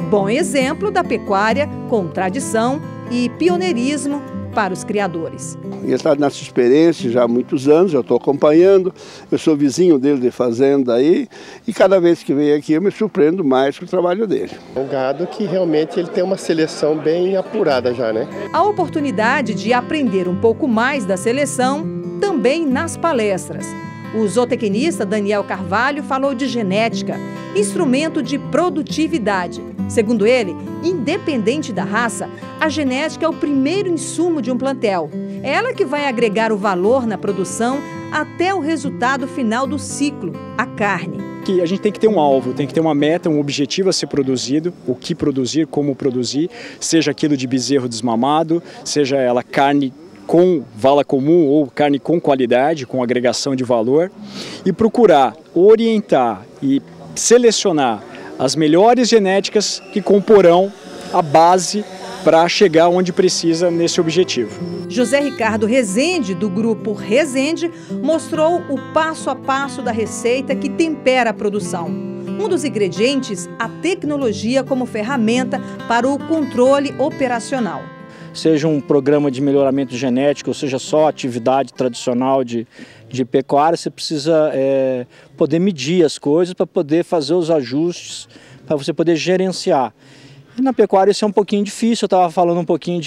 Bom exemplo da pecuária com tradição e pioneirismo para os criadores.
Ele está nessa experiência já há muitos anos, eu estou acompanhando, eu sou vizinho dele de fazenda aí, e cada vez que vem aqui eu me surpreendo mais com o trabalho dele.
É um gado que realmente ele tem uma seleção bem apurada já, né?
A oportunidade de aprender um pouco mais da seleção também nas palestras. O zootecnista Daniel Carvalho falou de genética, instrumento de produtividade. Segundo ele, independente da raça, a genética é o primeiro insumo de um plantel. É ela que vai agregar o valor na produção até o resultado final do ciclo, a carne.
Que a gente tem que ter um alvo, tem que ter uma meta, um objetivo a ser produzido, o que produzir, como produzir, seja aquilo de bezerro desmamado, seja ela carne com vala comum ou carne com qualidade, com agregação de valor, e procurar orientar e selecionar as melhores genéticas que comporão a base para chegar onde precisa nesse objetivo.
José Ricardo Rezende, do Grupo Rezende, mostrou o passo a passo da receita que tempera a produção. Um dos ingredientes, a tecnologia como ferramenta para o controle operacional.
Seja um programa de melhoramento genético, ou seja só atividade tradicional de pecuária, você precisa poder medir as coisas para poder fazer os ajustes, para você poder gerenciar. E na pecuária isso é um pouquinho difícil, eu estava falando um pouquinho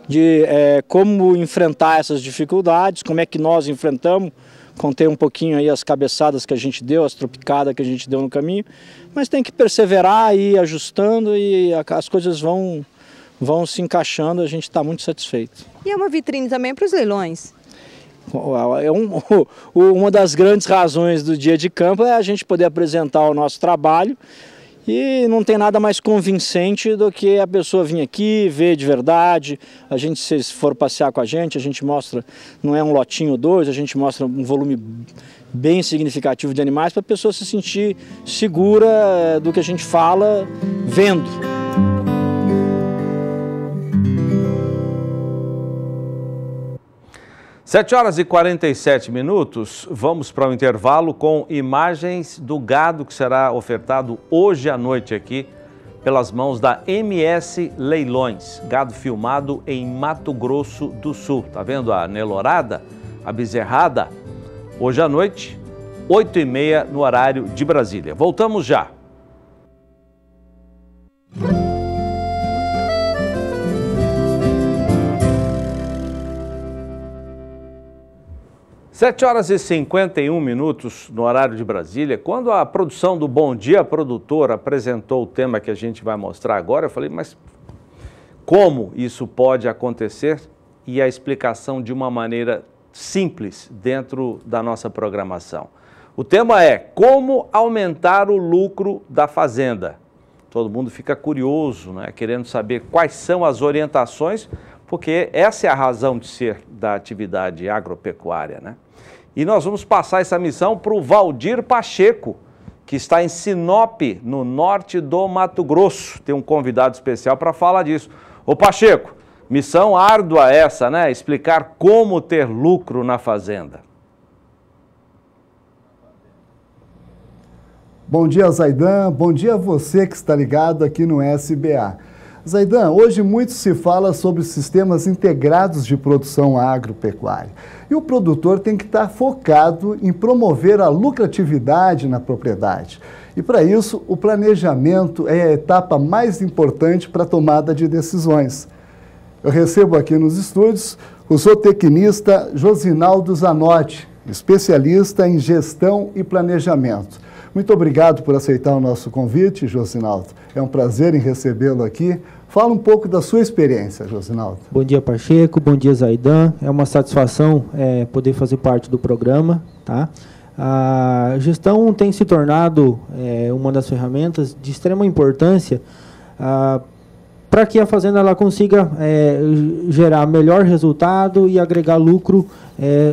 de como enfrentar essas dificuldades, como é que nós enfrentamos, contei um pouquinho aí as cabeçadas que a gente deu, as tropicadas que a gente deu no caminho, mas tem que perseverar e ir ajustando e as coisas vão se encaixando, a gente está muito satisfeito.
E é uma vitrine também para os leilões?
Uma das grandes razões do dia de campo é a gente poder apresentar o nosso trabalho e não tem nada mais convincente do que a pessoa vir aqui, ver de verdade. A gente, se for passear com a gente mostra, não é um lotinho ou dois, a gente mostra um volume bem significativo de animais para a pessoa se sentir segura do que a gente fala vendo.
7h47, vamos para o intervalo com imagens do gado que será ofertado hoje à noite aqui pelas mãos da MS Leilões. Gado filmado em Mato Grosso do Sul. Tá vendo a Nelorada, a bezerrada? Hoje à noite, 8h30 no horário de Brasília. Voltamos já. 7h51 no horário de Brasília. Quando a produção do Bom Dia Produtor apresentou o tema que a gente vai mostrar agora, eu falei, mas como isso pode acontecer? E a explicação de uma maneira simples dentro da nossa programação. O tema é como aumentar o lucro da fazenda. Todo mundo fica curioso, né, querendo saber quais são as orientações, porque essa é a razão de ser da atividade agropecuária, né? E nós vamos passar essa missão para o Valdir Pacheco, que está em Sinop, no norte do Mato Grosso. Tem um convidado especial para falar disso. Ô Pacheco, Missão árdua essa, né? Explicar como ter lucro na fazenda.
Bom dia, Zaidan. Bom dia a você que está ligado aqui no SBA. Zaidan, hoje muito se fala sobre sistemas integrados de produção agropecuária. E o produtor tem que estar focado em promover a lucratividade na propriedade. E para isso, o planejamento é a etapa mais importante para a tomada de decisões. Eu recebo aqui nos estúdios o zootecnista Josinaldo Zanotti, especialista em gestão e planejamento. Muito obrigado por aceitar o nosso convite, Josinaldo. É um prazer em recebê-lo aqui. Fala um pouco da sua experiência, Josinaldo.
Bom dia, Pacheco. Bom dia, Zaidan. É uma satisfação poder fazer parte do programa, tá? A gestão tem se tornado uma das ferramentas de extrema importância para que a fazenda ela consiga gerar melhor resultado e agregar lucro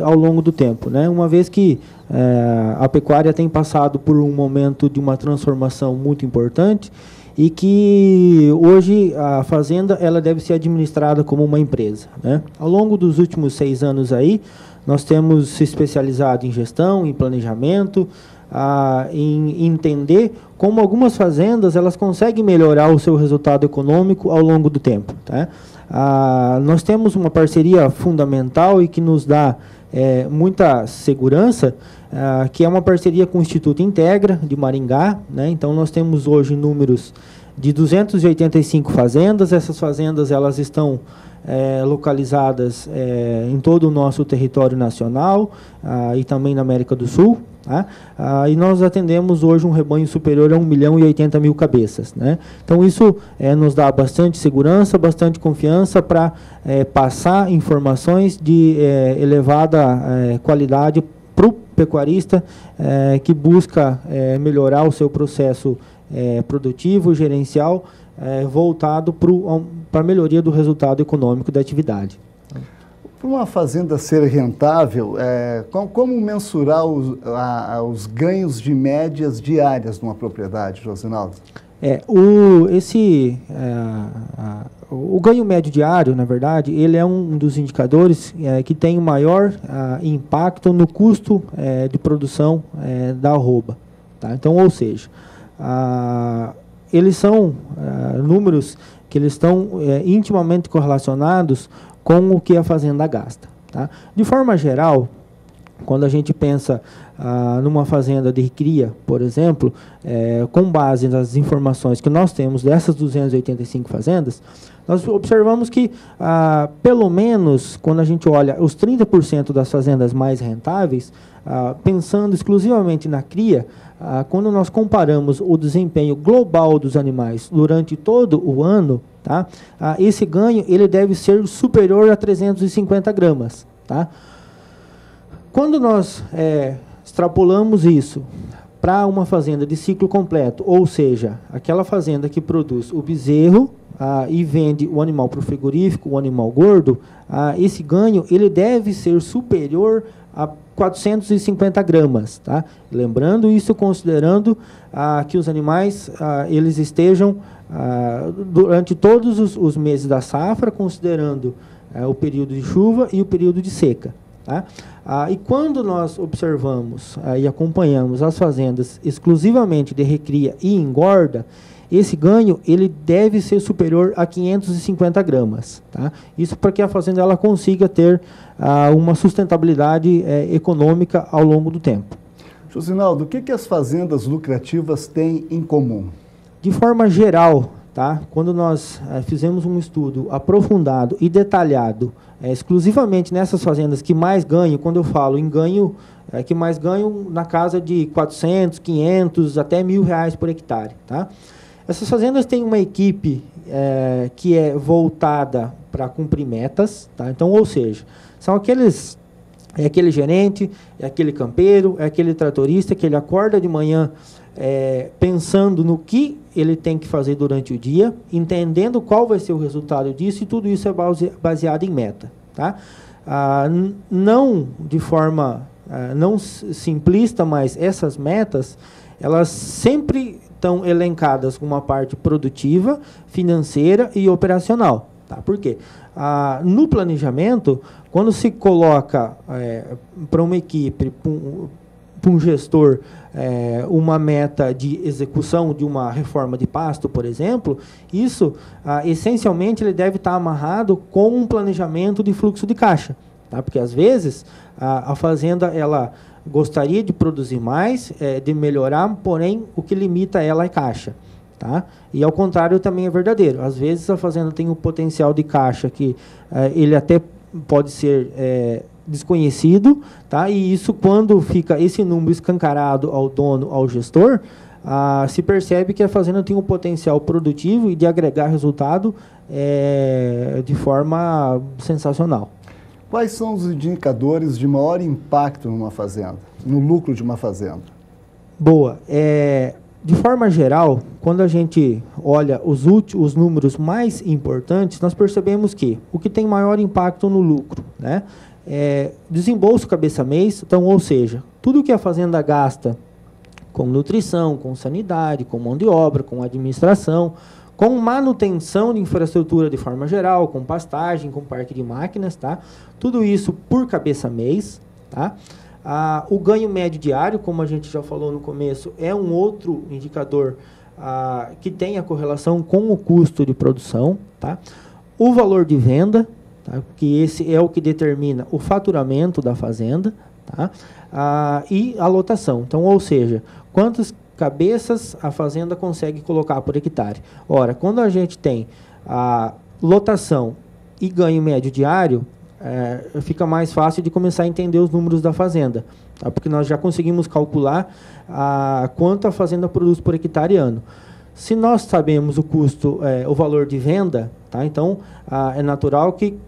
ao longo do tempo, né? Uma vez que a pecuária tem passado por um momento de uma transformação muito importante e que hoje a fazenda ela deve ser administrada como uma empresa, né? Ao longo dos últimos 6 anos aí, nós temos se especializado em gestão, em planejamento, em entender como algumas fazendas elas conseguem melhorar o seu resultado econômico ao longo do tempo, tá? Nós temos uma parceria fundamental e que nos dá muita segurança, que é uma parceria com o Instituto Integra de Maringá, né? Então nós temos hoje números de 285 fazendas. Essas fazendas elas estão localizadas em todo o nosso território nacional e também na América do Sul, tá? E nós atendemos hoje um rebanho superior a 1.080.000 cabeças, né? Então isso nos dá bastante segurança, bastante confiança para passar informações de elevada qualidade para o pecuarista que busca melhorar o seu processo produtivo, gerencial, voltado para a melhoria do resultado econômico da atividade.
Para uma fazenda ser rentável, como mensurar os ganhos de médias diárias numa propriedade, Josinaldo? O ganho médio diário, na verdade, ele é um dos indicadores que tem o maior impacto no custo de produção da arroba, tá? Então, ou seja, eles são números que eles estão intimamente correlacionados com o que a fazenda gasta, tá? De forma geral, quando a gente pensa numa fazenda de cria, por exemplo, com base nas informações que nós temos dessas 285 fazendas, nós observamos que, pelo menos, quando a gente olha os 30% das fazendas mais rentáveis, pensando exclusivamente na cria, quando nós comparamos o desempenho global dos animais durante todo o ano, tá? Esse ganho ele deve ser superior a 350 gramas. Tá? Quando nós extrapolamos isso para uma fazenda de ciclo completo, ou seja, aquela fazenda que produz o bezerro e vende o animal para o frigorífico, o animal gordo, esse ganho ele deve ser superior a 450 gramas. Tá? Lembrando isso, considerando que os animais eles estejam durante todos os meses da safra, considerando o período de chuva e o período de seca. Tá? E quando nós observamos e acompanhamos as fazendas exclusivamente de recria e engorda, esse ganho ele deve ser superior a 550 gramas. Tá? Isso para que a fazenda ela consiga ter uma sustentabilidade econômica ao longo do tempo. Josinaldo, o que as fazendas lucrativas têm em comum?
De forma geral, tá? Quando nós fizemos um estudo aprofundado e detalhado, exclusivamente nessas fazendas que mais ganham, quando eu falo em ganho, que mais ganham na casa de 400, 500, até R$1.000 por hectare. Tá? Essas fazendas têm uma equipe que é voltada para cumprir metas. Tá? Então, ou seja, são aquele gerente, é aquele campeiro, é aquele tratorista que ele acorda de manhã pensando no que ele tem que fazer durante o dia, entendendo qual vai ser o resultado disso, e tudo isso é baseado em meta. Tá? Não de forma não simplista, mas essas metas, elas sempre estão elencadas com uma parte produtiva, financeira e operacional.
Tá? Por quê? No planejamento, quando se coloca para uma equipe, para um gestor, uma meta de execução de uma reforma de pasto, por exemplo, isso, essencialmente, ele deve estar amarrado com um planejamento de fluxo de caixa. Tá? Porque, às vezes, a fazenda ela gostaria de produzir mais, de melhorar, porém, o que limita ela é caixa. Tá? E, ao contrário, também é verdadeiro. Às vezes, a fazenda tem um potencial de caixa que ele até pode ser desconhecido, tá? E isso, quando fica esse número escancarado ao dono, ao gestor, se percebe que a fazenda tem um potencial produtivo e de agregar resultado de forma sensacional.
Quais são os indicadores de maior impacto numa fazenda, no lucro de uma fazenda?
Boa. De forma geral, quando a gente olha os números mais importantes, nós percebemos que o que tem maior impacto no lucro, né, desembolso cabeça-mês, então, ou seja, tudo que a fazenda gasta com nutrição, com sanidade, com mão de obra, com administração, com manutenção de infraestrutura de forma geral, com pastagem, com parque de máquinas, tá? Tudo isso por cabeça-mês, tá? O ganho médio diário, como a gente já falou no começo, é um outro indicador que tem a correlação com o custo de produção, tá? O valor de venda, tá? Que esse é o que determina o faturamento da fazenda, tá? E a lotação. Então, ou seja, quantas cabeças a fazenda consegue colocar por hectare. Ora, quando a gente tem a lotação e ganho médio diário, fica mais fácil de começar a entender os números da fazenda, tá? Porque nós já conseguimos calcular quanto a fazenda produz por hectare ano. Se nós sabemos o custo, o valor de venda, tá? Então é natural que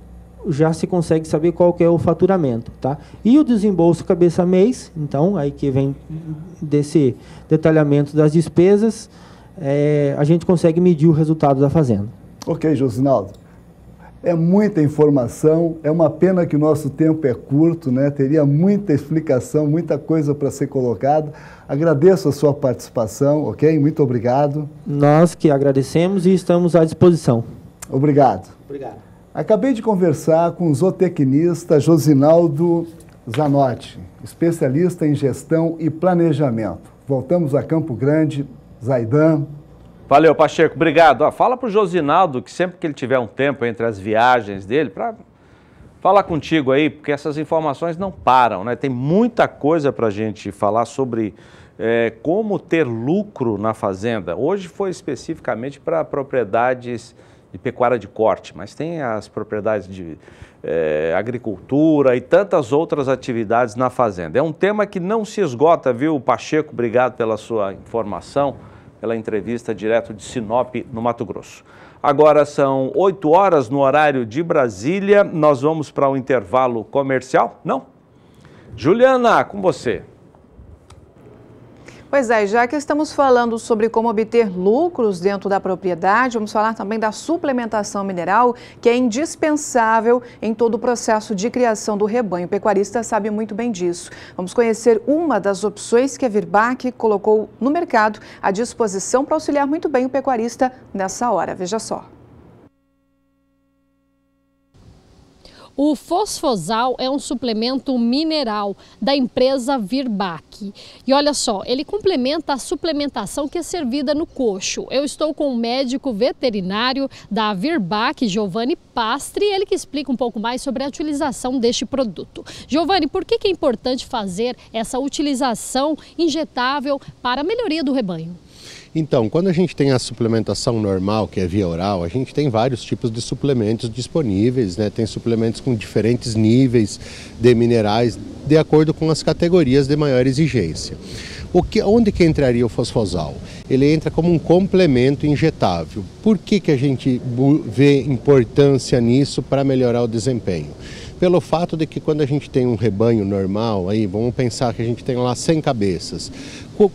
já se consegue saber qual que é o faturamento, tá? E o desembolso cabeça-mês, então, aí que vem desse detalhamento das despesas, a gente consegue medir o resultado da fazenda.
Ok, Josinaldo. É muita informação, é uma pena que o nosso tempo é curto, né? Teria muita explicação, muita coisa para ser colocada. Agradeço a sua participação, ok? Muito obrigado.
Nós que agradecemos e estamos à disposição.
Obrigado.
Obrigado.
Acabei de conversar com o zootecnista Josinaldo Zanotti, especialista em gestão e planejamento. Voltamos a Campo Grande. Zaidan.
Valeu, Pacheco, obrigado. Fala para o Josinaldo que sempre que ele tiver um tempo entre as viagens dele, para falar contigo aí, porque essas informações não param, né? Tem muita coisa para a gente falar sobre como ter lucro na fazenda. Hoje foi especificamente para propriedades de pecuária de corte, mas tem as propriedades de agricultura e tantas outras atividades na fazenda. É um tema que não se esgota, viu, Pacheco? Obrigado pela sua informação, pela entrevista direto de Sinop, no Mato Grosso. Agora são 8 horas no horário de Brasília, nós vamos para um intervalo comercial? Não? Juliana, com você.
Pois é, já que estamos falando sobre como obter lucros dentro da propriedade, vamos falar também da suplementação mineral, que é indispensável em todo o processo de criação do rebanho. O pecuarista sabe muito bem disso. Vamos conhecer uma das opções que a Virbac colocou no mercado à disposição para auxiliar muito bem o pecuarista nessa hora. Veja só.
O Fosfosal é um suplemento mineral da empresa Virbac. E olha só, ele complementa a suplementação que é servida no coxo. Eu estou com o médico veterinário da Virbac, Giovanni Pastre, ele que explica um pouco mais sobre a utilização deste produto. Giovanni, por que é importante fazer essa utilização injetável para a melhoria do rebanho?
Então, quando a gente tem a suplementação normal, que é via oral, a gente tem vários tipos de suplementos disponíveis, né? Tem suplementos com diferentes níveis de minerais, de acordo com as categorias de maior exigência. Onde que entraria o Fosfosal? Ele entra como um complemento injetável. Por que a gente vê importância nisso para melhorar o desempenho? pelo fato de que quando a gente tem um rebanho normal, aí vamos pensar que a gente tem lá 100 cabeças,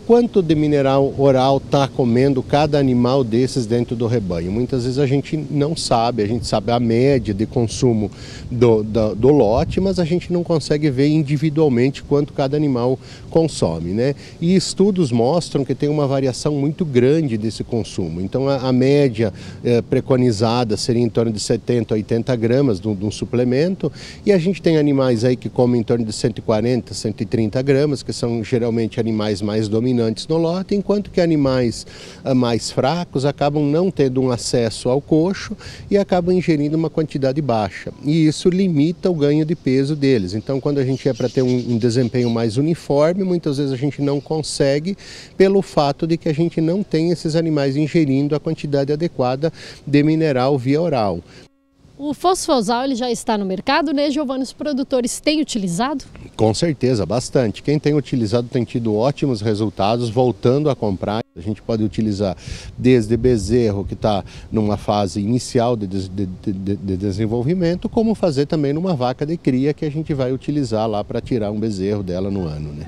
quanto de mineral oral está comendo cada animal desses dentro do rebanho? Muitas vezes a gente não sabe, a gente sabe a média de consumo do lote, mas a gente não consegue ver individualmente quanto cada animal consome, né? E estudos mostram que tem uma variação muito grande desse consumo. Então a média preconizada seria em torno de 70 a 80 gramas de um suplemento, e a gente tem animais aí que comem em torno de 140, 130 gramas, que são geralmente animais mais dominantes no lote, enquanto que animais mais fracos acabam não tendo um acesso ao coxo e acabam ingerindo uma quantidade baixa. E isso limita o ganho de peso deles. Então, quando a gente é para ter um desempenho mais uniforme, muitas vezes a gente não consegue pelo fato de que a gente não tem esses animais ingerindo a quantidade adequada de mineral via oral.
O fosfosal ele já está no mercado, né, Giovanni? Os produtores têm utilizado?
Com certeza, bastante. Quem tem utilizado tem tido ótimos resultados, voltando a comprar. A gente pode utilizar desde bezerro, que está numa fase inicial de desenvolvimento, como fazer também numa vaca de cria, que a gente vai utilizar lá para tirar um bezerro dela no ano, né?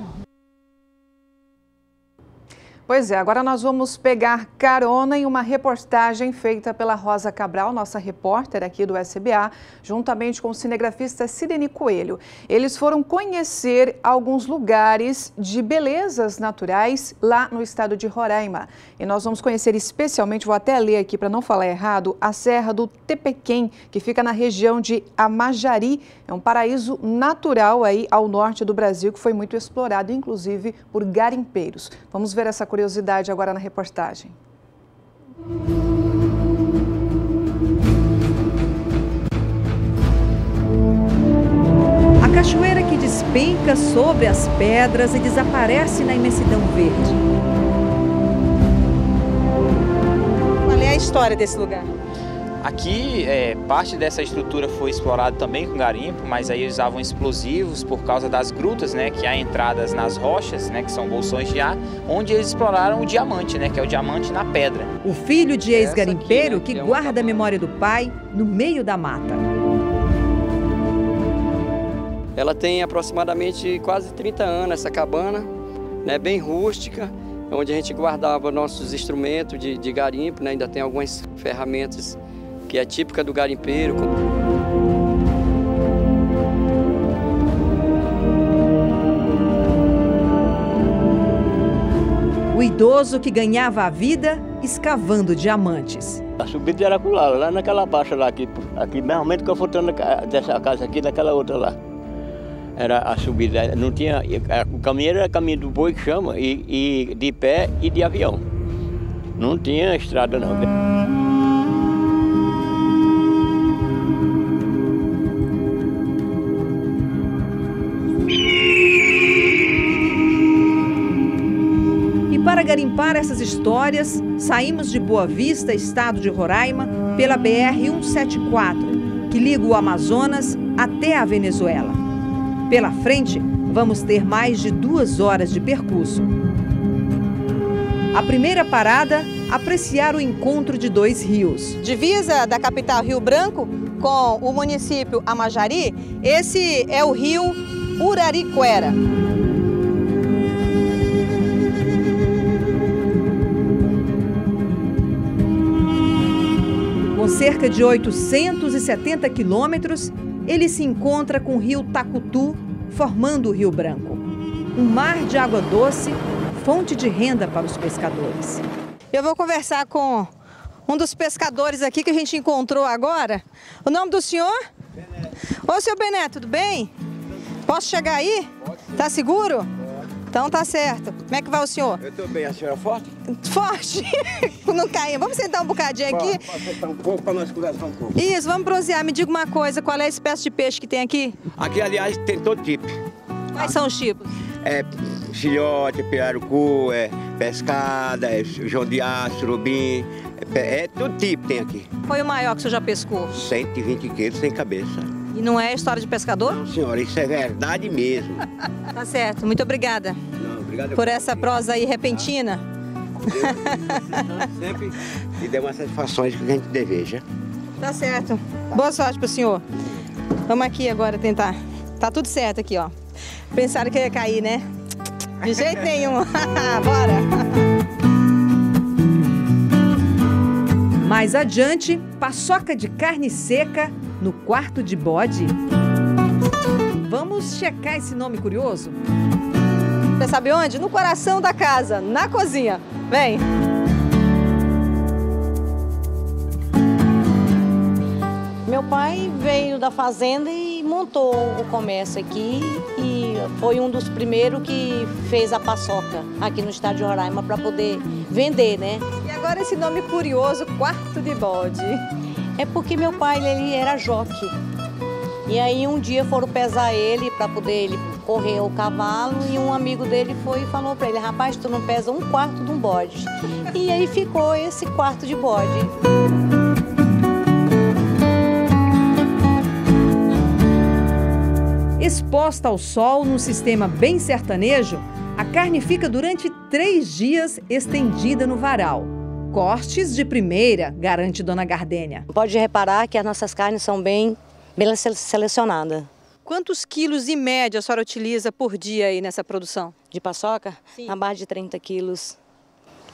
Pois é, agora nós vamos pegar carona em uma reportagem feita pela Rosa Cabral, nossa repórter aqui do SBA, juntamente com o cinegrafista Sirene Coelho. Eles foram conhecer alguns lugares de belezas naturais lá no estado de Roraima. E nós vamos conhecer especialmente, vou até ler aqui para não falar errado, a Serra do Tepequém, que fica na região de Amajari. É um paraíso natural aí ao norte do Brasil, que foi muito explorado, inclusive por garimpeiros. Vamos ver essa curiosidade agora na reportagem.
A cachoeira que despenca sobre as pedras e desaparece na imensidão verde. Qual é a história desse lugar?
Aqui, parte dessa estrutura foi explorada também com garimpo, mas aí usavam explosivos por causa das grutas, né, que há entradas nas rochas, né, que são bolsões de ar, onde eles exploraram o diamante, né, que é o diamante na pedra.
O filho de ex-garimpeiro aqui, né, que guarda a memória do pai no meio da mata.
Ela tem aproximadamente quase 30 anos, essa cabana, né, bem rústica, onde a gente guardava nossos instrumentos de garimpo, né, ainda tem algumas ferramentas que é típica do garimpeiro.
O idoso que ganhava a vida escavando diamantes.
A subida era lá naquela baixa lá, aqui realmente que eu faltando dessa casa aqui, daquela outra lá. Era a subida, não tinha, o caminho era caminho do boi que chama, e de pé e de avião. Não tinha estrada não.
Para garimpar essas histórias, saímos de Boa Vista, estado de Roraima, pela BR-174, que liga o Amazonas até a Venezuela. Pela frente, vamos ter mais de 2 horas de percurso. A primeira parada, apreciar o encontro de 2 rios. Divisa da capital Rio Branco com o município Amajari, esse é o rio Uraricuera. Com cerca de 870 quilômetros, ele se encontra com o rio Tacutu, formando o Rio Branco. Um mar de água doce, fonte de renda para os pescadores. Eu vou conversar com um dos pescadores aqui que a gente encontrou agora. O nome do senhor? Beneto. Ô, senhor Beneto, tudo bem? Posso chegar aí? Pode. Tá seguro? Pode. Então tá certo. Como é que vai o senhor?
Eu tô bem. A senhora é forte?
Forte! Não caia. Vamos sentar um bocadinho aqui?
Pode sentar um pouco para nós conversar um pouco.
Isso, vamos bronzear. Me diga uma coisa, qual é a espécie de peixe que tem aqui?
Aqui, aliás, tem todo tipo.
Quais são os tipos?
Filhote, pirarucu, pescada, joão de aço, surubim, todo tipo tem aqui.
Foi o maior que o senhor já pescou?
120 quilos sem cabeça.
E não é história de pescador?
Não, senhora, isso é verdade mesmo.
Tá certo, muito obrigada.
Não, obrigado
por essa prosa aí repentina.
Sempre lhe deu uma satisfação que a gente deseja.
Tá certo. Boa sorte pro senhor.
Vamos aqui agora tentar. Tá tudo certo aqui, ó. Pensaram que eu ia cair, né? De jeito nenhum. Bora!
Mais adiante, paçoca de carne seca no quarto de bode. Vamos checar esse nome curioso?
Você sabe onde? No coração da casa, na cozinha. Vem!
Meu pai veio da fazenda e montou o comércio aqui e foi um dos primeiros que fez a paçoca aqui no estado de Roraima para poder vender, né?
E agora esse nome curioso, quarto de bode?
É porque meu pai ele era jockey. E aí um dia foram pesar ele para poder ele correr o cavalo e um amigo dele foi e falou para ele: rapaz, tu não pesa um quarto de um bode. E aí ficou esse quarto de bode.
Exposta ao sol num sistema bem sertanejo, a carne fica durante 3 dias estendida no varal. Cortes de primeira, garante Dona Gardênia.
Pode reparar que as nossas carnes são bem selecionadas.
Quantos quilos em média a senhora utiliza por dia aí nessa produção?
De paçoca? Sim. Na base de 30 quilos,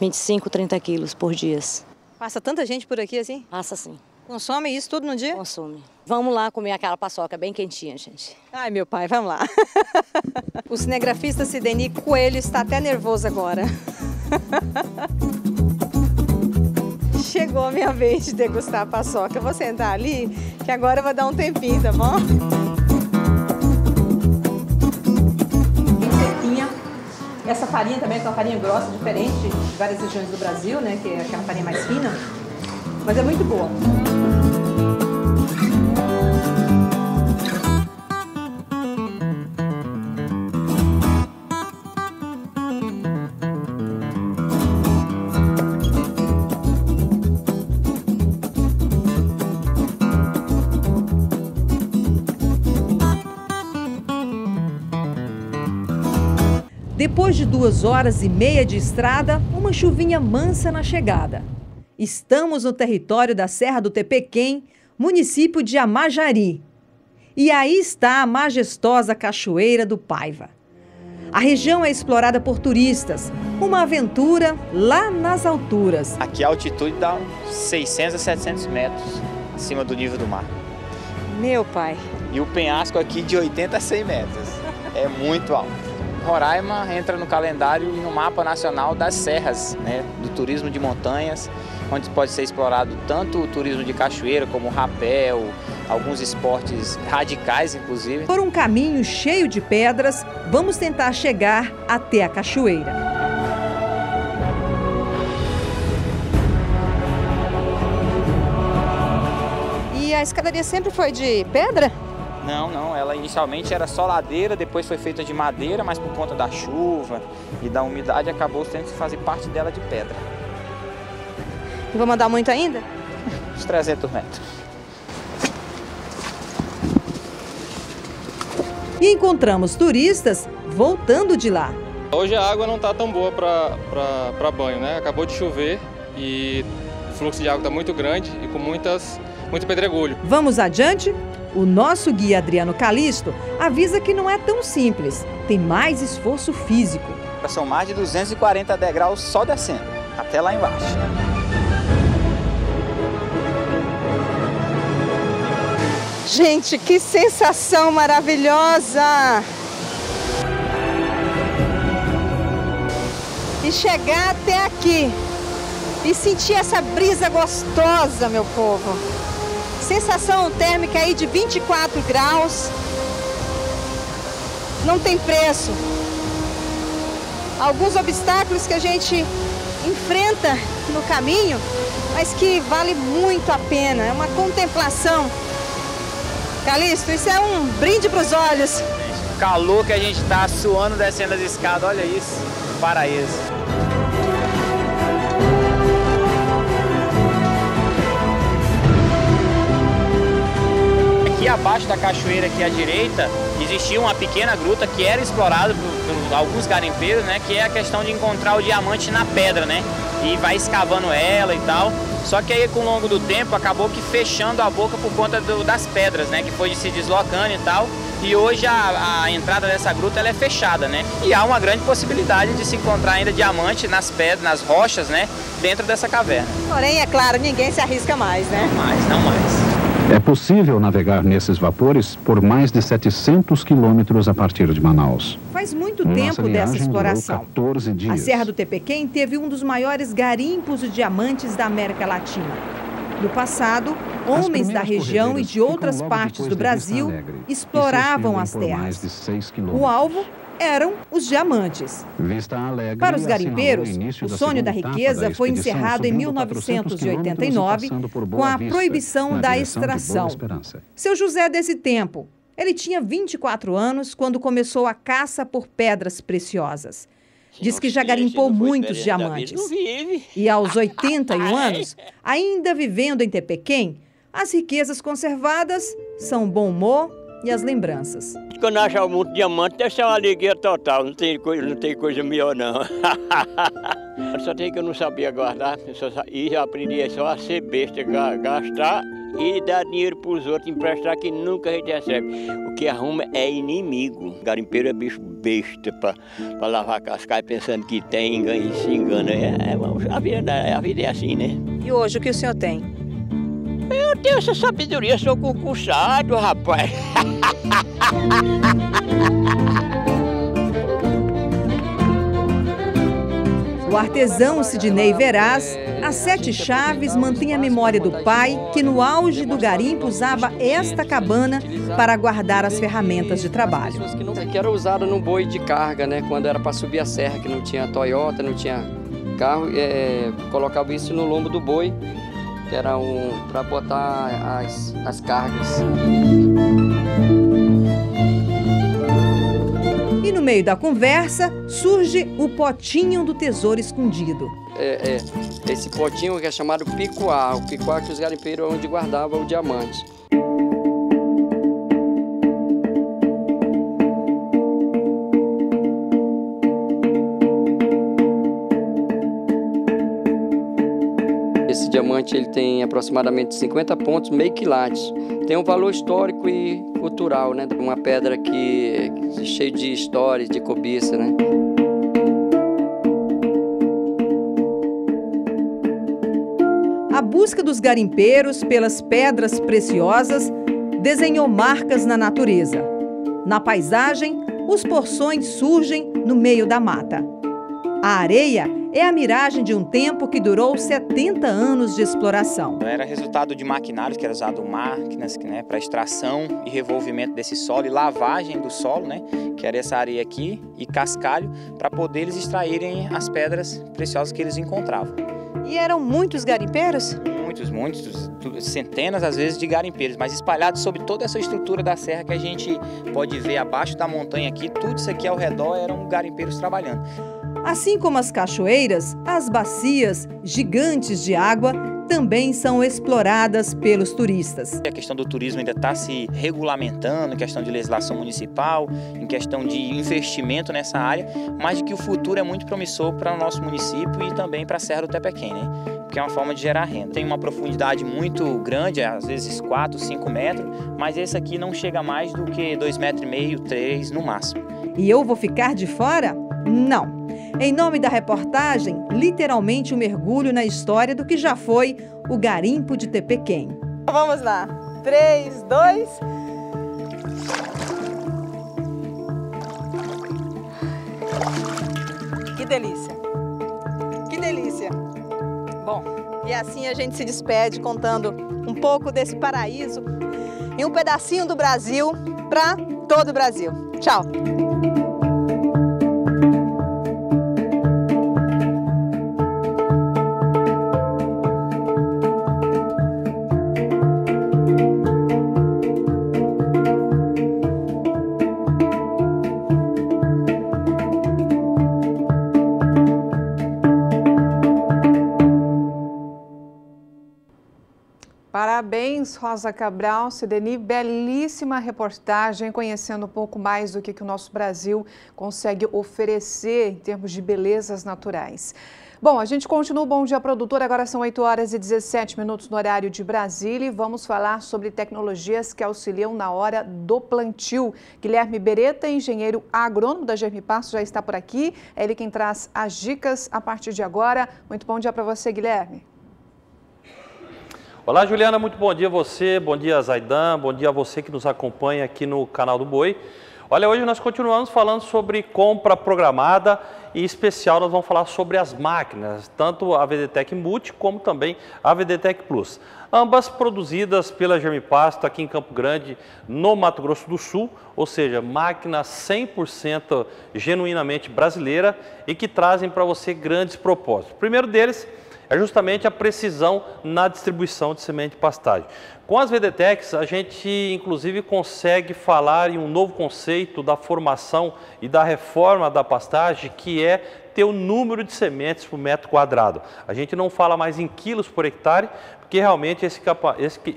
25, 30 quilos por dia.
Passa tanta gente por aqui assim?
Passa sim.
Consome isso tudo no dia?
Consome. Vamos lá comer aquela paçoca bem quentinha, gente.
Ai, meu pai, vamos lá. O cinegrafista Sideni Coelho está até nervoso agora. Chegou a minha vez de degustar a paçoca. Eu vou sentar ali, que agora eu vou dar um tempinho, tá bom? Bem sequinha. Essa farinha também é uma farinha grossa, diferente de várias regiões do Brasil, né? Que é aquela farinha mais fina. Mas é muito boa. Depois de 2h30 de estrada, uma chuvinha mansa na chegada. Estamos no território da Serra do Tepequém, município de Amajari. E aí está a majestosa Cachoeira do Paiva. A região é explorada por turistas, uma aventura lá nas alturas.
Aqui a altitude dá uns 600 a 700 metros acima do nível do mar.
Meu pai.
E o penhasco aqui de 80 a 100 metros. É muito alto. Roraima entra no calendário e no mapa nacional das serras, né, do turismo de montanhas, onde pode ser explorado tanto o turismo de cachoeira como o rapel, alguns esportes radicais, inclusive.
Por um caminho cheio de pedras, vamos tentar chegar até a cachoeira.
E a escadaria sempre foi de pedra?
Não, ela inicialmente era só ladeira, depois foi feita de madeira, mas por conta da chuva e da umidade acabou tendo que fazer parte dela de pedra.
E vou mandar muito ainda?
Uns 300 metros.
E encontramos turistas voltando de lá.
Hoje a água não está tão boa para banho, né? Acabou de chover e o fluxo de água está muito grande e com muito pedregulho.
Vamos adiante? O nosso guia Adriano Calisto avisa que não é tão simples, tem mais esforço físico.
São mais de 240 degraus só descendo, até lá embaixo.
Gente, que sensação maravilhosa! E chegar até aqui e sentir essa brisa gostosa, meu povo. Sensação térmica aí de 24 graus. Não tem preço. Alguns obstáculos que a gente enfrenta no caminho, mas que vale muito a pena. É uma contemplação. Calisto, isso é um brinde para os olhos.
O calor que a gente está suando descendo as escadas, olha isso, paraíso. Aqui abaixo da cachoeira, aqui à direita, existia uma pequena gruta que era explorada alguns garimpeiros, né, que é a questão de encontrar o diamante na pedra, né, e vai escavando ela e tal. Só que aí, com o longo do tempo, acabou que fechando a boca por conta das pedras, né, que foi se deslocando e tal. E hoje a entrada dessa gruta ela é fechada, né? E há uma grande possibilidade de se encontrar ainda diamante nas pedras, nas rochas, né, dentro dessa caverna.
Porém, é claro, ninguém se arrisca mais, né?
Não mais.
É possível navegar nesses vapores por mais de 700 quilômetros a partir de Manaus.
Faz muito tempo dessa exploração.
14 dias.
A Serra do Tepequém teve um dos maiores garimpos de diamantes da América Latina. No passado, homens da região e de outras partes do Brasil exploravam as terras. O alvo eram os diamantes. Para os garimpeiros, o sonho da riqueza foi encerrado em 1989 com a proibição da extração. Seu José é desse tempo. Ele tinha 24 anos quando começou a caça por pedras preciosas. Diz que já garimpou muitos diamantes. E aos 81 anos, ainda vivendo em Tepequém, as riquezas conservadas são o bom humor e as lembranças.
Quando achar muito diamante, deve ser uma alegria total, não tem coisa melhor não. Só tem que eu não sabia guardar, e já aprendi só a ser besta, gastar e dar dinheiro para os outros, emprestar que nunca a gente recebe. O que arruma é inimigo. Garimpeiro é bicho besta para lavar cascai pensando que tem e se engana. A vida é assim, né?
E hoje o que o senhor tem?
Eu tenho essa sabedoria, sou concursado, rapaz.
O artesão Sidney Veraz, a Sete Chaves, mantém a memória do pai, que no auge do garimpo usava esta cabana para guardar as ferramentas de trabalho.
Que era usada no boi de carga, né? Quando era para subir a serra, que não tinha Toyota, não tinha carro, colocava isso no lombo do boi, que era para botar as cargas.
E no meio da conversa, surge o potinho do tesouro escondido.
Esse potinho que é chamado picuá. O picuá que os garimpeiros onde guardavam o diamante. Esse diamante ele tem aproximadamente 50 pontos, meio quilate. Tem um valor histórico e cultural, né? Uma pedra que cheia de histórias, de cobiça, né?
A busca dos garimpeiros pelas pedras preciosas desenhou marcas na natureza. Na paisagem, os porções surgem no meio da mata. A areia é a miragem de um tempo que durou 70 anos de exploração.
Era resultado de maquinários que eram usados máquinas, né, para extração e revolvimento desse solo e lavagem do solo, né, que era essa areia aqui, e cascalho, para poder eles extraírem as pedras preciosas que eles encontravam.
E eram muitos garimpeiros?
Muitos, centenas às vezes de garimpeiros, mas espalhados sobre toda essa estrutura da serra que a gente pode ver abaixo da montanha aqui, tudo isso aqui ao redor eram garimpeiros trabalhando.
Assim como as cachoeiras, as bacias gigantes de água também são exploradas pelos turistas.
A questão do turismo ainda está se regulamentando, em questão de legislação municipal, em questão de investimento nessa área, mas de que o futuro é muito promissor para o nosso município e também para a Serra do Tepequém, né? Porque é uma forma de gerar renda. Tem uma profundidade muito grande, às vezes 4, 5 metros, mas esse aqui não chega mais do que 2,5 metros, 3 no máximo.
E eu vou ficar de fora? Não. Em nome da reportagem, literalmente um mergulho na história do que já foi o garimpo de Tepequém.
Vamos lá. 3, 2... Que delícia. Que delícia. Bom, e assim a gente se despede contando um pouco desse paraíso e um pedacinho do Brasil para todo o Brasil. Tchau.
Parabéns, Rosa Cabral, Sideni, belíssima reportagem, conhecendo um pouco mais do que o nosso Brasil consegue oferecer em termos de belezas naturais. Bom, a gente continua o Bom Dia Produtor, agora são 8h17 no horário de Brasília e vamos falar sobre tecnologias que auxiliam na hora do plantio. Guilherme Beretta, engenheiro agrônomo da Germipasto, já está por aqui, é ele quem traz as dicas a partir de agora. Muito bom dia para você, Guilherme.
Olá, Juliana, muito bom dia a você, bom dia Zaidan, bom dia a você que nos acompanha aqui no canal do Boi. Olha, hoje nós continuamos falando sobre compra programada e, em especial, nós vamos falar sobre as máquinas, tanto a VDTEC Multi como também a VDTEC Plus. Ambas produzidas pela Germipasto aqui em Campo Grande, no Mato Grosso do Sul, ou seja, máquina 100% genuinamente brasileira e que trazem para você grandes propósitos. O primeiro deles é justamente a precisão na distribuição de semente de pastagem. Com as VDTECs, a gente inclusive consegue falar em um novo conceito da formação e da reforma da pastagem, que é ter o número de sementes por metro quadrado. A gente não fala mais em quilos por hectare, porque realmente esse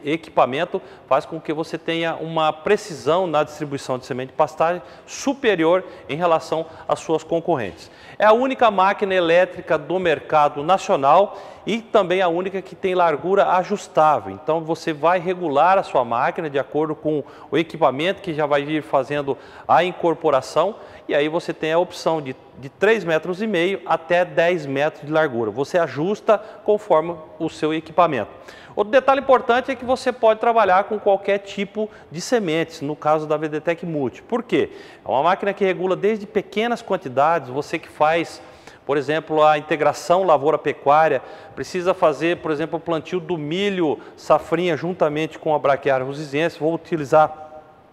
equipamento faz com que você tenha uma precisão na distribuição de semente de pastagem superior em relação às suas concorrentes. É a única máquina elétrica do mercado nacional e também a única que tem largura ajustável. Então você vai regular a sua máquina de acordo com o equipamento que já vai vir fazendo a incorporação e aí você tem a opção de 3,5 metros até 10 metros de largura. Você ajusta conforme o seu equipamento. Outro detalhe importante é que você pode trabalhar com qualquer tipo de sementes, no caso da VDTEC Multi. Por quê? É uma máquina que regula desde pequenas quantidades, você que faz, por exemplo, a integração lavoura-pecuária, precisa fazer, por exemplo, o plantio do milho safrinha juntamente com a braquiária rusizense, vou utilizar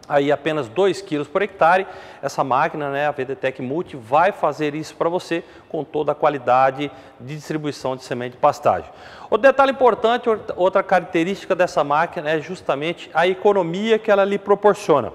aí apenas 2 quilos por hectare, essa máquina, né, a VDTEC Multi, vai fazer isso para você com toda a qualidade de distribuição de semente de pastagem. Outro detalhe importante, outra característica dessa máquina é justamente a economia que ela lhe proporciona.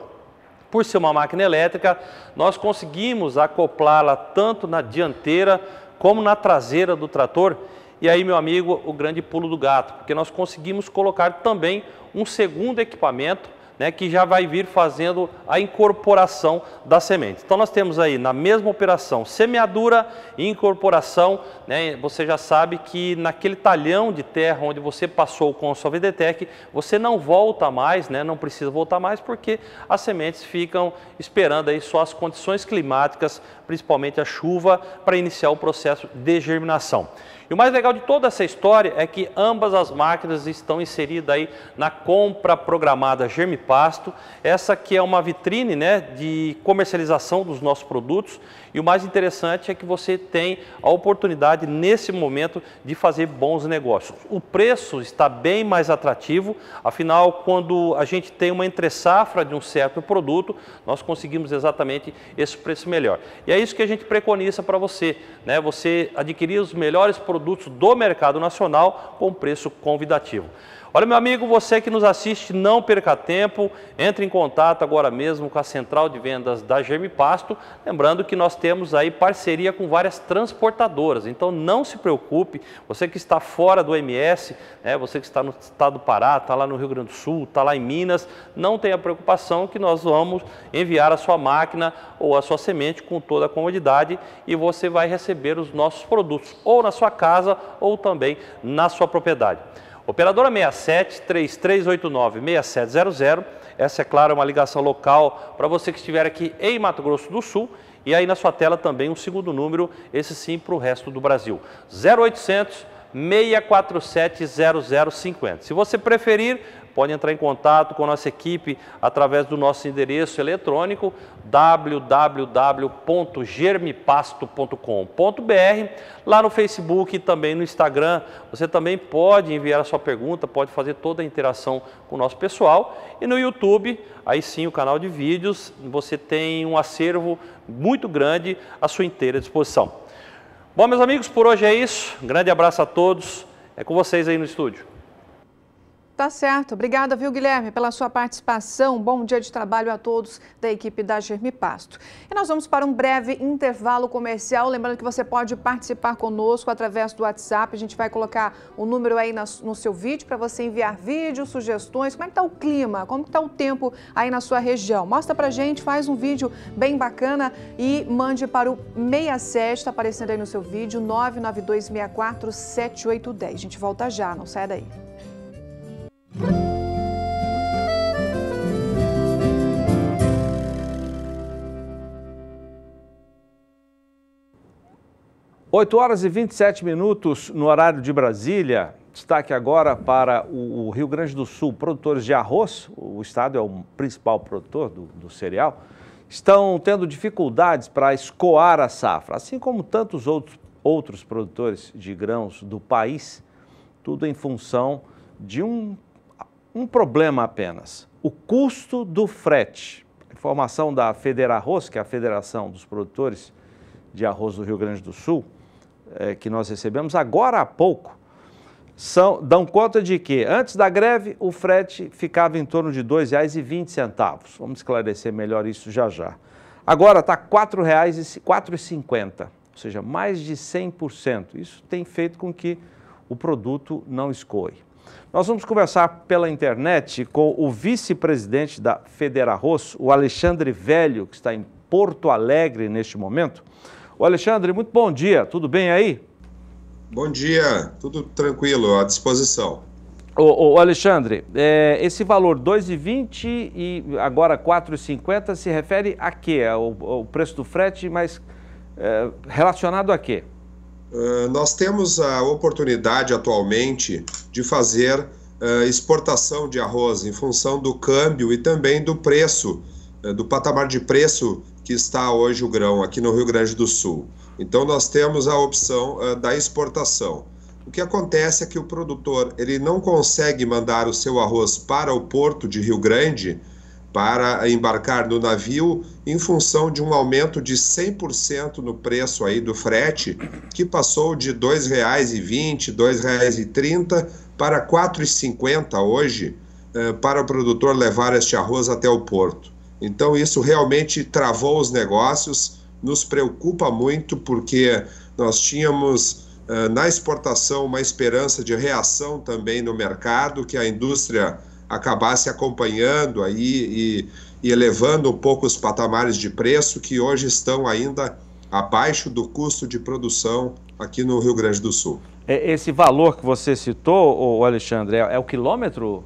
Por ser uma máquina elétrica, nós conseguimos acoplá-la tanto na dianteira como na traseira do trator. E aí, meu amigo, o grande pulo do gato, porque nós conseguimos colocar também um segundo equipamento, né, que já vai vir fazendo a incorporação da semente. Então nós temos aí na mesma operação semeadura e incorporação, né, você já sabe que naquele talhão de terra onde você passou com a sua VDTEC, você não volta mais, né, não precisa voltar mais porque as sementes ficam esperando aí só as condições climáticas, principalmente a chuva, para iniciar o processo de germinação. E o mais legal de toda essa história é que ambas as máquinas estão inseridas aí na compra programada Germipasto, essa que é uma vitrine, né, de comercialização dos nossos produtos. E o mais interessante é que você tem a oportunidade nesse momento de fazer bons negócios. O preço está bem mais atrativo, afinal, quando a gente tem uma entre-safra de um certo produto, nós conseguimos exatamente esse preço melhor. E é isso que a gente preconiza para você, né? Você adquirir os melhores produtos do mercado nacional com preço convidativo. Olha, meu amigo, você que nos assiste, não perca tempo, entre em contato agora mesmo com a Central de Vendas da Germipasto, lembrando que nós temos aí parceria com várias transportadoras, então não se preocupe, você que está fora do MS, né, você que está no estado do Pará, está lá no Rio Grande do Sul, está lá em Minas, não tenha preocupação que nós vamos enviar a sua máquina ou a sua semente com toda a comodidade e você vai receber os nossos produtos ou na sua casa ou também na sua propriedade. Operadora 67 3389 6700, essa é claro uma ligação local para você que estiver aqui em Mato Grosso do Sul e aí na sua tela também um segundo número, esse sim para o resto do Brasil, 0800 647 0050. Se você preferir, pode entrar em contato com a nossa equipe através do nosso endereço eletrônico www.germipasto.com.br. Lá no Facebook e também no Instagram, você também pode enviar a sua pergunta, pode fazer toda a interação com o nosso pessoal. E no YouTube, aí sim o canal de vídeos, você tem um acervo muito grande à sua inteira disposição. Bom, meus amigos, por hoje é isso. Um grande abraço a todos. É com vocês aí no estúdio.
Tá certo. Obrigada, viu, Guilherme, pela sua participação. Bom dia de trabalho a todos da equipe da Germipasto. E nós vamos para um breve intervalo comercial. Lembrando que você pode participar conosco através do WhatsApp. A gente vai colocar o número aí no seu vídeo para você enviar vídeos, sugestões. Como é que está o clima? Como está o tempo aí na sua região? Mostra pra gente, faz um vídeo bem bacana e mande para o 67, está aparecendo aí no seu vídeo, 992647810. A gente volta já, não saia daí.
8 horas e 27 minutos no horário de Brasília. Destaque agora para o Rio Grande do Sul. Produtores de arroz, o estado é o principal produtor do cereal, estão tendo dificuldades para escoar a safra, assim como tantos outros produtores de grãos do país, tudo em função de um problema apenas: o custo do frete. Informação da Federarroz, que é a Federação dos Produtores de Arroz do Rio Grande do Sul, que nós recebemos agora há pouco, dão conta de que antes da greve o frete ficava em torno de R$ 2,20. Vamos esclarecer melhor isso já já. Agora está R$ 4,50, ou seja, mais de 100%. Isso tem feito com que o produto não escoe. Nós vamos conversar pela internet com o vice-presidente da Federarroz, o Alexandre Velho, que está em Porto Alegre neste momento. O Alexandre, muito bom dia, tudo bem aí?
Bom dia, tudo tranquilo, à disposição.
O Alexandre, esse valor 2,20 e agora 4,50 se refere a quê? O preço do frete, mas relacionado a quê?
Nós temos a oportunidade atualmente de fazer exportação de arroz em função do câmbio e também do preço, do patamar de preço que está hoje o grão aqui no Rio Grande do Sul. Então nós temos a opção da exportação. O que acontece é que o produtor ele não consegue mandar o seu arroz para o porto de Rio Grande para embarcar no navio em função de um aumento de 100% no preço aí do frete, que passou de R$ 2,20, R$ 2,30 para R$ 4,50 hoje para o produtor levar este arroz até o porto. Então isso realmente travou os negócios, nos preocupa muito porque nós tínhamos na exportação uma esperança de reação também no mercado, que a indústria acabasse acompanhando aí e elevando um pouco os patamares de preço que hoje estão ainda abaixo do custo de produção aqui no Rio Grande do Sul.
Esse valor que você citou, Alexandre, é o quilômetro?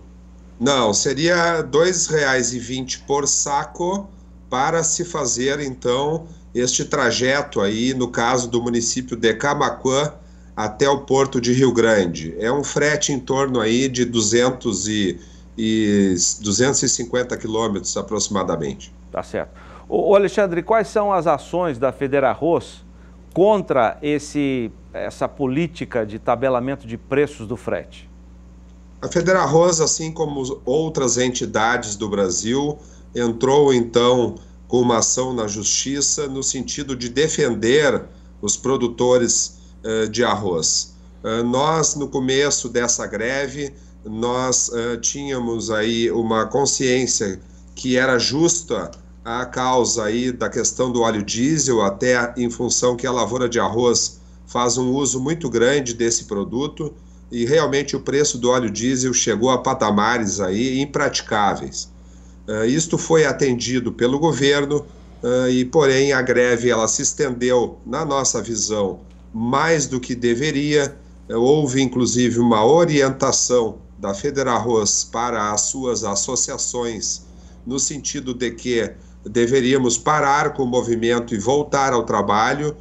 Não, seria R$ 2,20 por saco para se fazer, então, este trajeto aí, no caso do município de Camaquã, até o porto de Rio Grande. É um frete em torno aí de 250 quilômetros aproximadamente.
Tá certo. O Alexandre, quais são as ações da Federarroz contra essa política de tabelamento de preços do frete?
A Federarroz, assim como outras entidades do Brasil, entrou então com uma ação na justiça no sentido de defender os produtores de arroz. Nós, no começo dessa greve, nós tínhamos aí uma consciência que era justa a causa aí da questão do óleo diesel, até em função que a lavoura de arroz faz um uso muito grande desse produto, e realmente o preço do óleo diesel chegou a patamares aí impraticáveis. Isto foi atendido pelo governo, e porém a greve ela se estendeu, na nossa visão, mais do que deveria. Houve inclusive uma orientação da Federarroz para as suas associações, no sentido de que deveríamos parar com o movimento e voltar ao trabalho.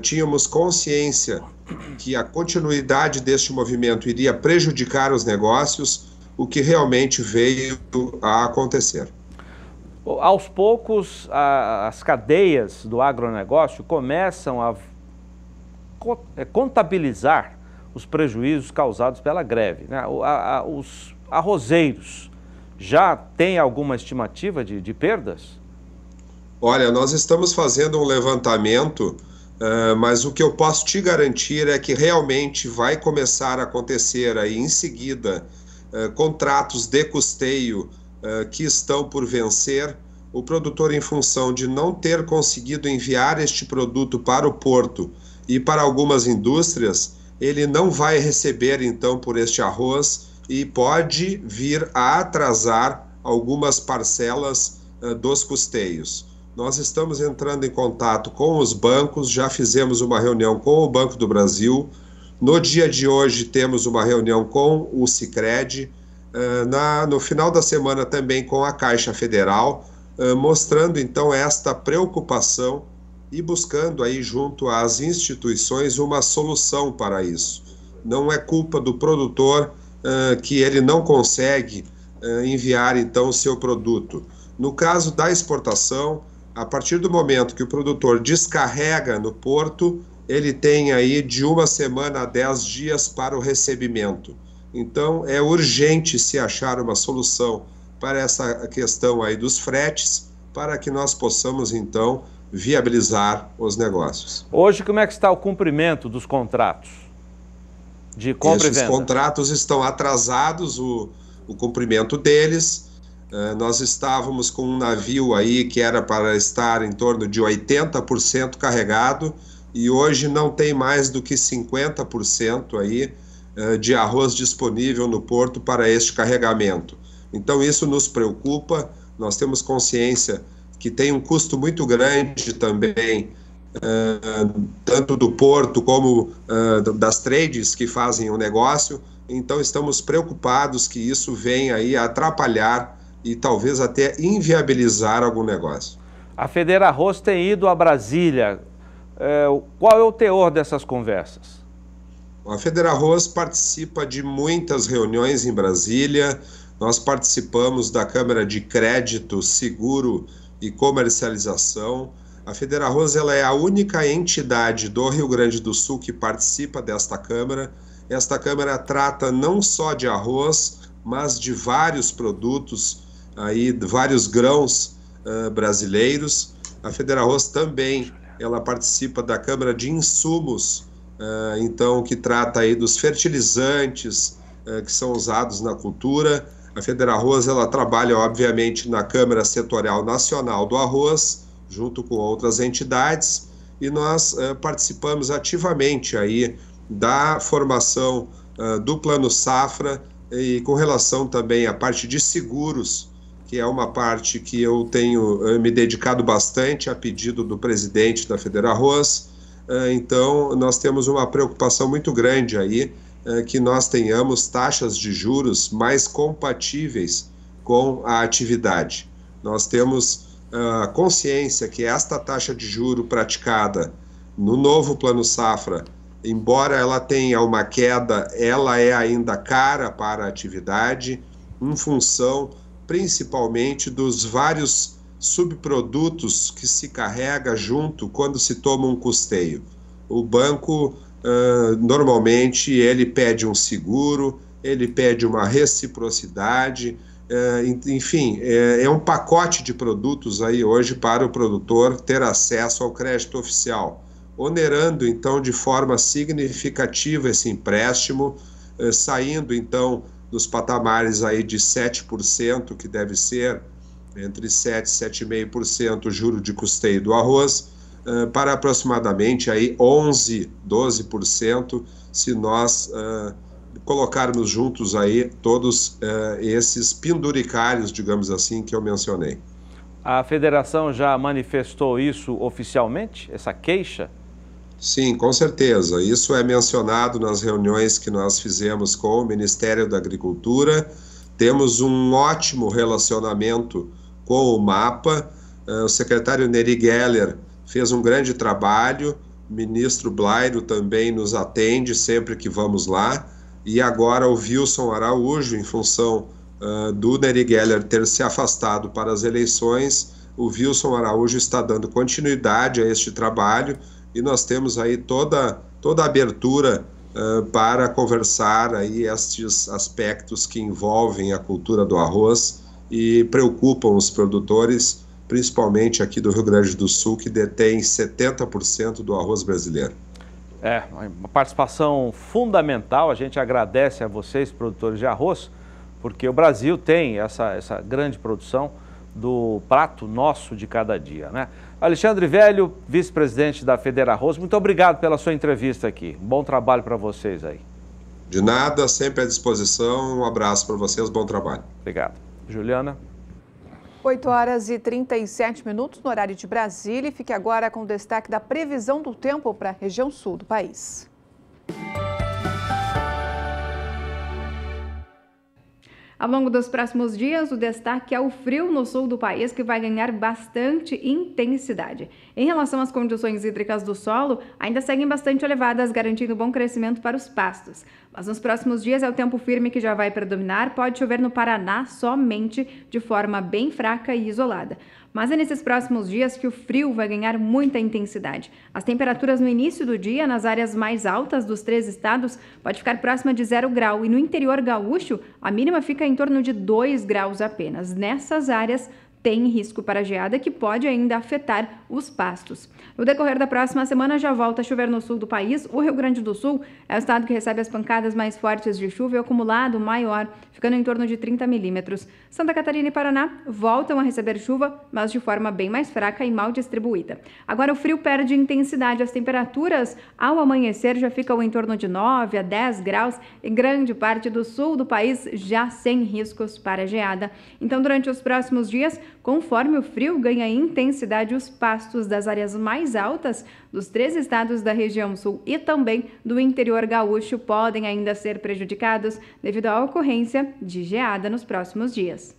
Tínhamos consciência que a continuidade deste movimento iria prejudicar os negócios, o que realmente veio a acontecer.
Aos poucos, as cadeias do agronegócio começam a contabilizar os prejuízos causados pela greve, né? Os arrozeiros já têm alguma estimativa de perdas?
Olha, nós estamos fazendo um levantamento, mas o que eu posso te garantir é que realmente vai começar a acontecer aí em seguida contratos de custeio que estão por vencer. O produtor, em função de não ter conseguido enviar este produto para o porto e para algumas indústrias, ele não vai receber, então, por este arroz e pode vir a atrasar algumas parcelas dos custeios. Nós estamos entrando em contato com os bancos, já fizemos uma reunião com o Banco do Brasil. No dia de hoje temos uma reunião com o Sicredi, no final da semana também com a Caixa Federal, mostrando então esta preocupação e buscando aí junto às instituições uma solução para isso. Não é culpa do produtor que ele não consegue enviar então o seu produto. No caso da exportação, a partir do momento que o produtor descarrega no porto, ele tem aí de 1 semana a 10 dias para o recebimento. Então é urgente se achar uma solução para essa questão aí dos fretes, para que nós possamos então viabilizar os negócios.
Hoje, como é que está o cumprimento dos contratos de compra e venda?
Esses contratos estão atrasados, o cumprimento deles. Nós estávamos com um navio aí que era para estar em torno de 80% carregado e hoje não tem mais do que 50% aí de arroz disponível no porto para este carregamento. Então isso nos preocupa, nós temos consciência que tem um custo muito grande também, tanto do porto como das trades que fazem o negócio, então estamos preocupados que isso venha aí a atrapalhar e talvez até inviabilizar algum negócio.
A Federarroz tem ido a Brasília, qual é o teor dessas conversas?
A Federarroz participa de muitas reuniões em Brasília, nós participamos da Câmara de Crédito, Seguro e Comercialização. A Federarroz ela é a única entidade do Rio Grande do Sul que participa desta Câmara. Esta Câmara trata não só de arroz, mas de vários produtos, aí, vários grãos brasileiros. A Federarroz também ela participa da Câmara de Insumos, então que trata aí dos fertilizantes que são usados na cultura. A Federarroz ela trabalha, obviamente, na Câmara Setorial Nacional do Arroz, junto com outras entidades, e nós participamos ativamente aí da formação do Plano Safra e com relação também à parte de seguros, que é uma parte que eu tenho me dedicado bastante a pedido do presidente da Federarroz. Então, nós temos uma preocupação muito grande aí, que nós tenhamos taxas de juros mais compatíveis com a atividade. Nós temos consciência que esta taxa de juro praticada no novo Plano Safra, embora ela tenha uma queda, ela é ainda cara para a atividade, em função principalmente dos vários subprodutos que se carrega junto quando se toma um custeio. O banco normalmente ele pede um seguro, ele pede uma reciprocidade, enfim, é um pacote de produtos aí hoje para o produtor ter acesso ao crédito oficial, onerando então de forma significativa esse empréstimo, saindo então dos patamares aí de 7%, que deve ser entre 7% e 7,5% o juro de custeio do arroz, para aproximadamente aí 11%, 12%, se nós colocarmos juntos aí todos esses penduricários, digamos assim, que eu mencionei.
A federação já manifestou isso oficialmente, essa queixa?
Sim, com certeza. Isso é mencionado nas reuniões que nós fizemos com o Ministério da Agricultura. Temos um ótimo relacionamento com o MAPA. O secretário Neri Geller fez um grande trabalho, o ministro Blairo também nos atende sempre que vamos lá, e agora o Wilson Araújo, em função do Neri Geller ter se afastado para as eleições, o Wilson Araújo está dando continuidade a este trabalho, e nós temos aí toda a abertura para conversar aí estes aspectos que envolvem a cultura do arroz e preocupam os produtores, principalmente aqui do Rio Grande do Sul, que detém 70% do arroz brasileiro.
É, uma participação fundamental, a gente agradece a vocês, produtores de arroz. porque o Brasil tem essa grande produção do prato nosso de cada dia, né? Alexandre Velho, vice-presidente da Federarroz, muito obrigado pela sua entrevista aqui. Bom trabalho para vocês aí.
De nada, sempre à disposição. Um abraço para vocês, bom trabalho.
Obrigado. Juliana?
8 horas e 37 minutos no horário de Brasília. Fique agora com o destaque da previsão do tempo para a região sul do país.
Ao longo dos próximos dias, o destaque é o frio no sul do país, que vai ganhar bastante intensidade. Em relação às condições hídricas do solo, ainda seguem bastante elevadas, garantindo bom crescimento para os pastos. Mas nos próximos dias é o tempo firme que já vai predominar, pode chover no Paraná somente de forma bem fraca e isolada. Mas é nesses próximos dias que o frio vai ganhar muita intensidade. As temperaturas no início do dia, nas áreas mais altas dos 3 estados, pode ficar próxima de 0 grau. E no interior gaúcho, a mínima fica em torno de 2 graus apenas. Nessas áreas, tem risco para geada que pode ainda afetar os pastos. No decorrer da próxima semana já volta a chover no sul do país. O Rio Grande do Sul é o estado que recebe as pancadas mais fortes de chuva e o acumulado maior, ficando em torno de 30 milímetros. Santa Catarina e Paraná voltam a receber chuva, mas de forma bem mais fraca e mal distribuída. Agora o frio perde intensidade. As temperaturas ao amanhecer já ficam em torno de 9 a 10 graus e grande parte do sul do país já sem riscos para geada. Então, durante os próximos dias, conforme o frio ganha intensidade, os pastos das áreas mais altas dos 3 estados da região sul e também do interior gaúcho podem ainda ser prejudicados devido à ocorrência de geada nos próximos dias.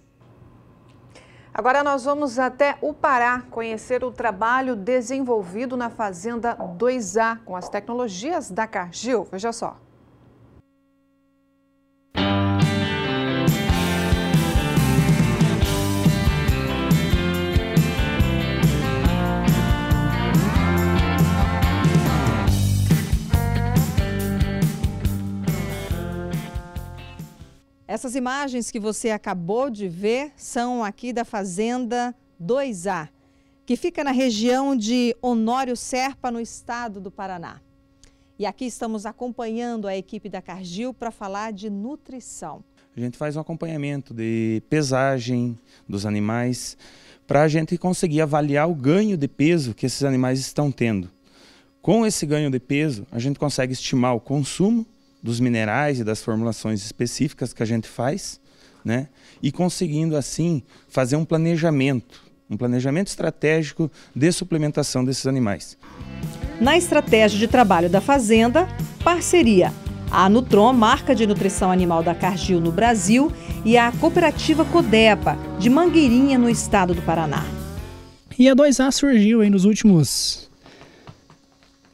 Agora nós vamos até o Pará conhecer o trabalho desenvolvido na Fazenda 2A com as tecnologias da Cargill. Veja só.
Essas imagens que você acabou de ver são aqui da Fazenda 2A, que fica na região de Honório Serpa, no estado do Paraná. E aqui estamos acompanhando a equipe da Cargill para falar de nutrição.
A gente faz um acompanhamento de pesagem dos animais para a gente conseguir avaliar o ganho de peso que esses animais estão tendo. Com esse ganho de peso, a gente consegue estimar o consumo dos minerais e das formulações específicas que a gente faz, né? E conseguindo assim fazer um planejamento estratégico de suplementação desses animais.
Na estratégia de trabalho da Fazenda, parceria. A Nutron, marca de nutrição animal da Cargill no Brasil, e a cooperativa Codepa, de Mangueirinha, no estado do Paraná.
E a 2A surgiu aí nos últimos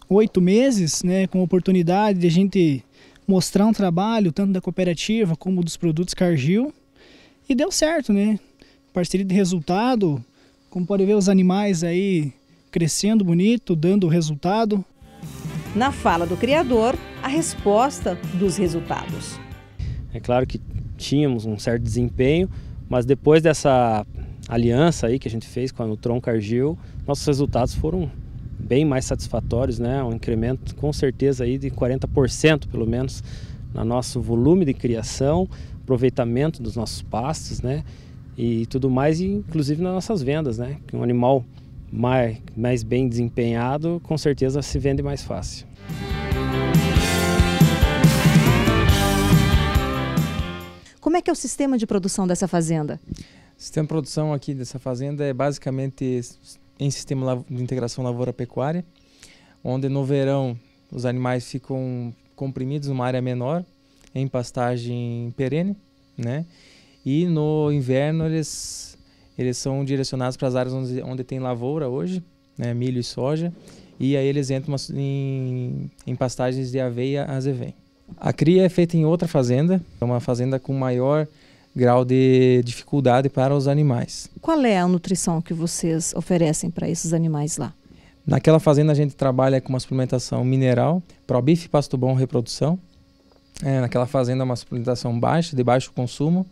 8 meses, né, com a oportunidade de a gente mostrar um trabalho tanto da cooperativa como dos produtos Cargill, e deu certo, né? Parceria de resultado, como pode ver os animais aí crescendo bonito, dando resultado.
Na fala do criador, a resposta dos resultados.
É claro que tínhamos um certo desempenho, mas depois dessa aliança aí que a gente fez com a Nutron Cargill, nossos resultados foram bem mais satisfatórios, né? Um incremento com certeza aí de 40% pelo menos no nosso volume de criação, aproveitamento dos nossos pastos, né? E tudo mais, inclusive nas nossas vendas, né? Que um animal mais bem desempenhado com certeza se vende mais fácil.
Como é que é o sistema de produção dessa fazenda?
O sistema de produção aqui dessa fazenda é basicamente em sistema de integração lavoura-pecuária, onde no verão os animais ficam comprimidos numa área menor, em pastagem perene, né? E no inverno eles são direcionados para as áreas onde tem lavoura hoje, né? Milho e soja, e aí eles entram em pastagens de aveia a azevém. A cria é feita em outra fazenda, é uma fazenda com maior grau de dificuldade para os animais.
Qual é a nutrição que vocês oferecem para esses animais lá?
Naquela fazenda a gente trabalha com uma suplementação mineral, Probif, Pasto Bom, Reprodução. Naquela fazenda é uma suplementação baixa, de baixo consumo,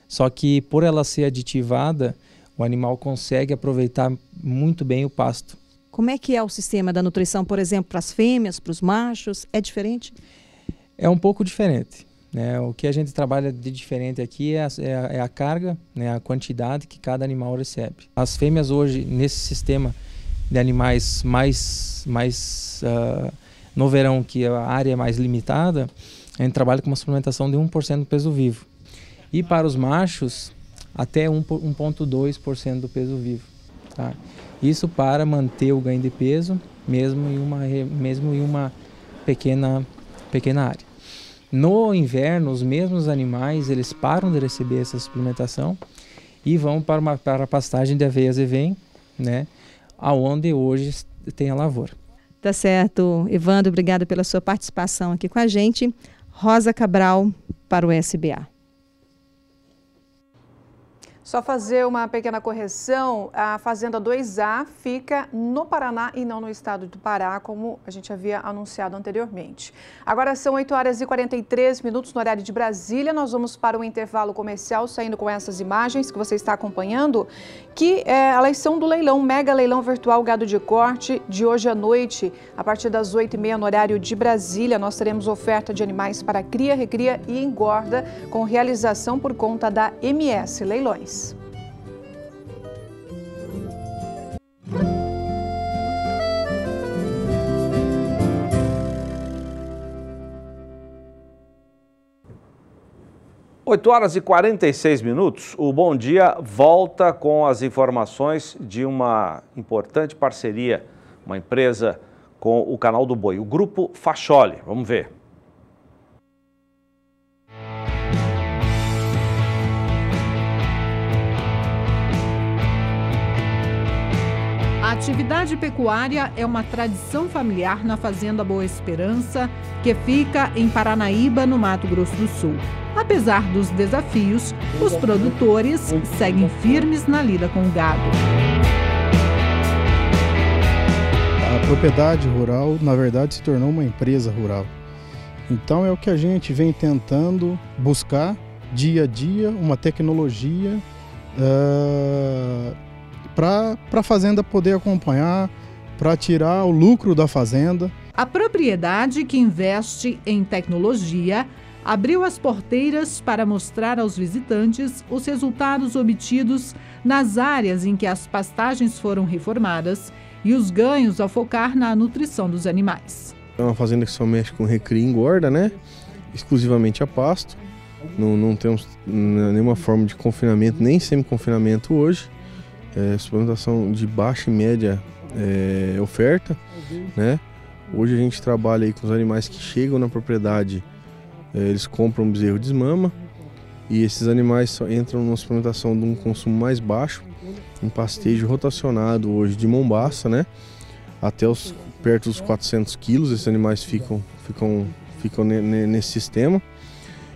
só que por ela ser aditivada, o animal consegue aproveitar muito bem o pasto.
Como é que é o sistema da nutrição, por exemplo, para as fêmeas, para os machos? É diferente?
É um pouco diferente. né? O que a gente trabalha de diferente aqui é a carga, né? A quantidade que cada animal recebe. As fêmeas hoje, nesse sistema de animais no verão, que a área é mais limitada, a gente trabalha com uma suplementação de 1% do peso vivo. E para os machos, até 1,2% do peso vivo. Tá? Isso para manter o ganho de peso, mesmo em uma pequena área. No inverno, os mesmos animais, eles param de receber essa suplementação e vão para a pastagem de aveia azevém, né? Aonde hoje tem a lavoura.
Tá certo, Evandro, obrigada pela sua participação aqui com a gente. Rosa Cabral para o SBA.
Só fazer uma pequena correção, a Fazenda 2A fica no Paraná e não no estado do Pará, como a gente havia anunciado anteriormente. Agora são 8h43 no horário de Brasília, nós vamos para um intervalo comercial, saindo com essas imagens que você está acompanhando, que elas são do leilão, mega leilão virtual gado de corte de hoje à noite, a partir das 8h30 no horário de Brasília. Nós teremos oferta de animais para cria, recria e engorda, com realização por conta da MS Leilões.
Oito horas e 46 minutos, o Bom Dia volta com as informações de uma importante parceria, uma empresa com o Canal do Boi, o Grupo Facholi. Vamos ver.
A atividade pecuária é uma tradição familiar na Fazenda Boa Esperança, que fica em Paranaíba, no Mato Grosso do Sul. Apesar dos desafios, os produtores seguem firmes na lida com o gado.
A propriedade rural, na verdade, se tornou uma empresa rural. Então é o que a gente vem tentando buscar dia a dia, uma tecnologia para a fazenda poder acompanhar, para tirar o lucro da fazenda.
A propriedade, que investe em tecnologia, abriu as porteiras para mostrar aos visitantes os resultados obtidos nas áreas em que as pastagens foram reformadas e os ganhos ao focar na nutrição dos animais.
É uma fazenda que só mexe com recria e engorda, né? Exclusivamente a pasto. Não temos nenhuma forma de confinamento, nem semi-confinamento hoje. Suplementação de baixa e média oferta, né? Hoje a gente trabalha aí com os animais que chegam na propriedade, eles compram um bezerro de desmama e esses animais só entram numa suplementação de um consumo mais baixo, em pastejo rotacionado hoje de mombaça, né? Até perto dos 400 quilos esses animais ficam nesse sistema.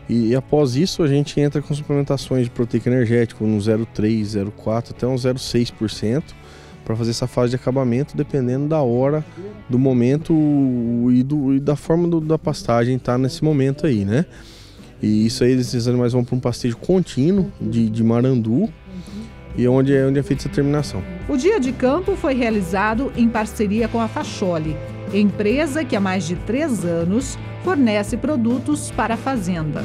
E após isso a gente entra com suplementações de proteico energético no 0,3, 0,4 até um 0,6%, para fazer essa fase de acabamento, dependendo da hora, do momento e da forma da pastagem tá nesse momento aí, né? E isso aí, esses animais vão para um pastejo contínuo de marandu, e onde é feita essa terminação.
O dia de campo foi realizado em parceria com a Facholi, empresa que há mais de 3 anos fornece produtos para a fazenda.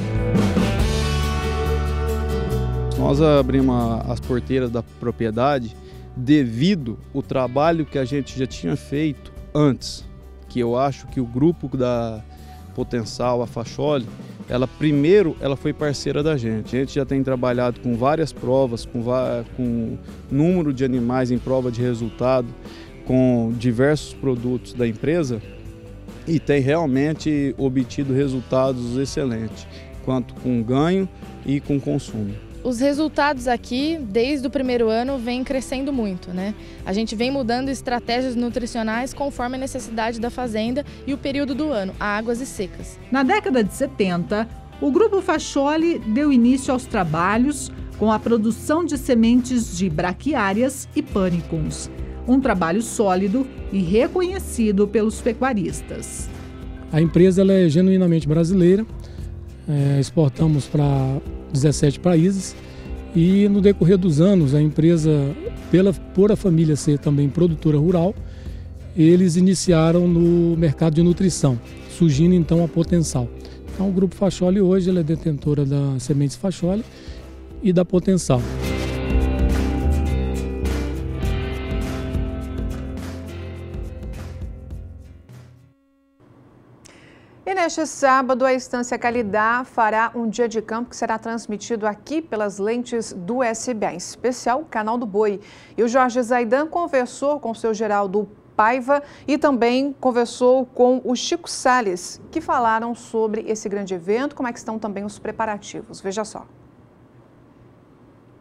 Nós abrimos as porteiras da propriedade devido ao trabalho que a gente já tinha feito antes, que eu acho que o grupo da Potencial, a Facholi, ela foi parceira da gente. A gente já tem trabalhado com várias provas, com número de animais em prova de resultado, com diversos produtos da empresa e tem realmente obtido resultados excelentes, quanto com ganho e com consumo.
Os resultados aqui, desde o primeiro ano, vêm crescendo muito, né? A gente vem mudando estratégias nutricionais conforme a necessidade da fazenda e o período do ano, águas e secas.
Na década de 70, o Grupo Facholi deu início aos trabalhos com a produção de sementes de braquiárias e pânicums. Um trabalho sólido e reconhecido pelos pecuaristas.
A empresa ela é genuinamente brasileira, exportamos para 17 países e no decorrer dos anos a empresa, por a família ser também produtora rural, eles iniciaram no mercado de nutrição, surgindo então a Potencial. Então o Grupo Facholi hoje ele é detentora da Sementes Facholi e da Potencial.
E neste sábado, a Estância Calidá fará um dia de campo que será transmitido aqui pelas lentes do SBA, em especial o Canal do Boi. E o Jorge Zaidan conversou com o seu Geraldo Paiva e também conversou com o Chico Salles, que falaram sobre esse grande evento, como é que estão também os preparativos. Veja só.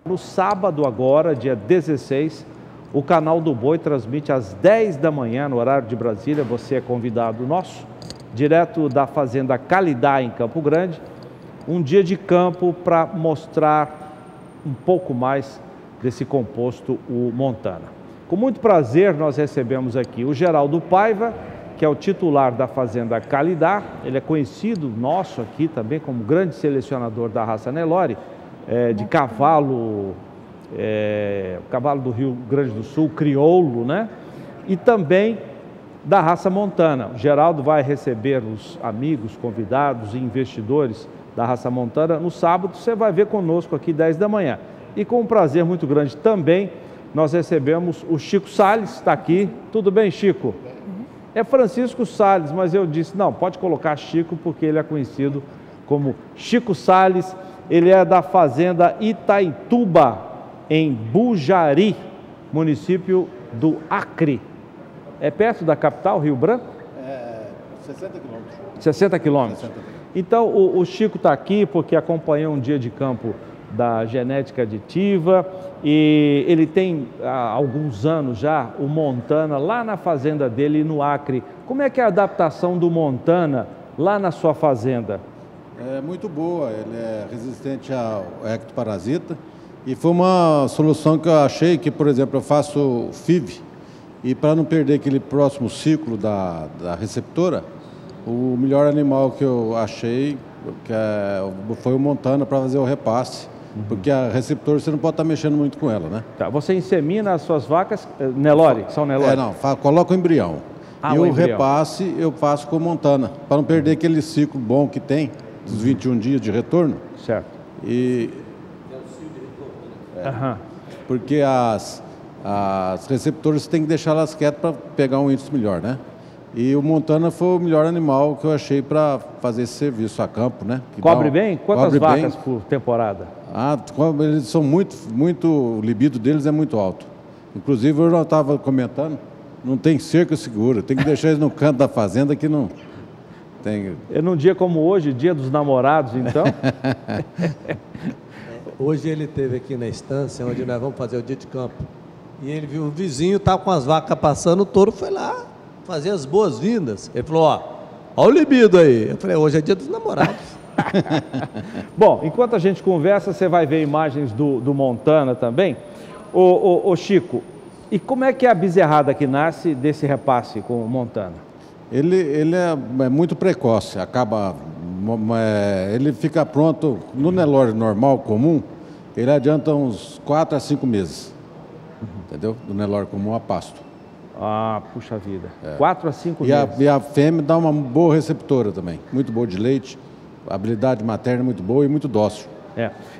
No sábado agora, dia 16, o Canal do Boi transmite às 10 da manhã, no horário de Brasília. Você é convidado nosso, direto da Fazenda Calidá, em Campo Grande, um dia de campo para mostrar um pouco mais desse composto, o Montana. Com muito prazer, nós recebemos aqui o Geraldo Paiva, que é o titular da Fazenda Calidá. Ele é conhecido nosso aqui também como grande selecionador da raça Nelore, de cavalo, cavalo do Rio Grande do Sul, crioulo, né? E também da raça Montana. O Geraldo vai receber os amigos, convidados e investidores da raça Montana no sábado. Você vai ver conosco aqui 10 da manhã. E com um prazer muito grande também, nós recebemos o Chico Salles, está aqui. Tudo bem, Chico? É Francisco Salles, mas eu disse, não, pode colocar Chico, porque ele é conhecido como Chico Salles. Ele é da Fazenda Itaituba, em Bujari, município do Acre. É perto da capital, Rio Branco?
60 quilômetros.
60 quilômetros. Então, o Chico está aqui porque acompanhou um dia de campo da genética aditiva e ele tem há alguns anos já o Montana lá na fazenda dele no Acre. Como é que é a adaptação do Montana lá na sua fazenda?
É muito boa, ele é resistente ao ectoparasita e foi uma solução que eu achei que, por exemplo, eu faço FIV e para não perder aquele próximo ciclo da receptora, o melhor animal que eu achei foi o Montana para fazer o repasse. Porque a receptora você não pode estar mexendo muito com ela, né?
Tá, você insemina as suas vacas Nelore, são Nelore?
Não, coloca o embrião. E o repasse eu faço com Montana, para não perder aquele ciclo bom que tem, dos 21 dias de retorno.
Certo.
E... Porque as receptoras você tem que deixar elas quietas para pegar um índice melhor, né? E o Montana foi o melhor animal que eu achei para fazer esse serviço a campo, né?
Cobre bem? Quantas vacas por temporada?
Eles são o libido deles é muito alto. Inclusive, eu já estava comentando, não tem cerca segura, tem que deixar eles no canto da fazenda que não tem...
É num dia como hoje, dia dos namorados, então?
Hoje ele esteve aqui na estância, onde nós vamos fazer o dia de campo. E ele viu o vizinho, estava com as vacas passando, o touro foi lá fazer as boas-vindas. Ele falou, ó o libido aí. Eu falei, hoje é dia dos namorados.
Bom, enquanto a gente conversa, você vai ver imagens do Montana também. Ô Chico, e como é que é a bezerrada que nasce desse repasse com o Montana?
Ele é muito precoce, ele fica pronto, no Nelore normal, comum, ele adianta uns 4 a 5 meses, entendeu? Do Nelore comum a pasto.
Ah, puxa vida. 4 a 5 meses.
E a fêmea dá uma boa receptora também, muito boa de leite, habilidade materna muito boa e muito dócil.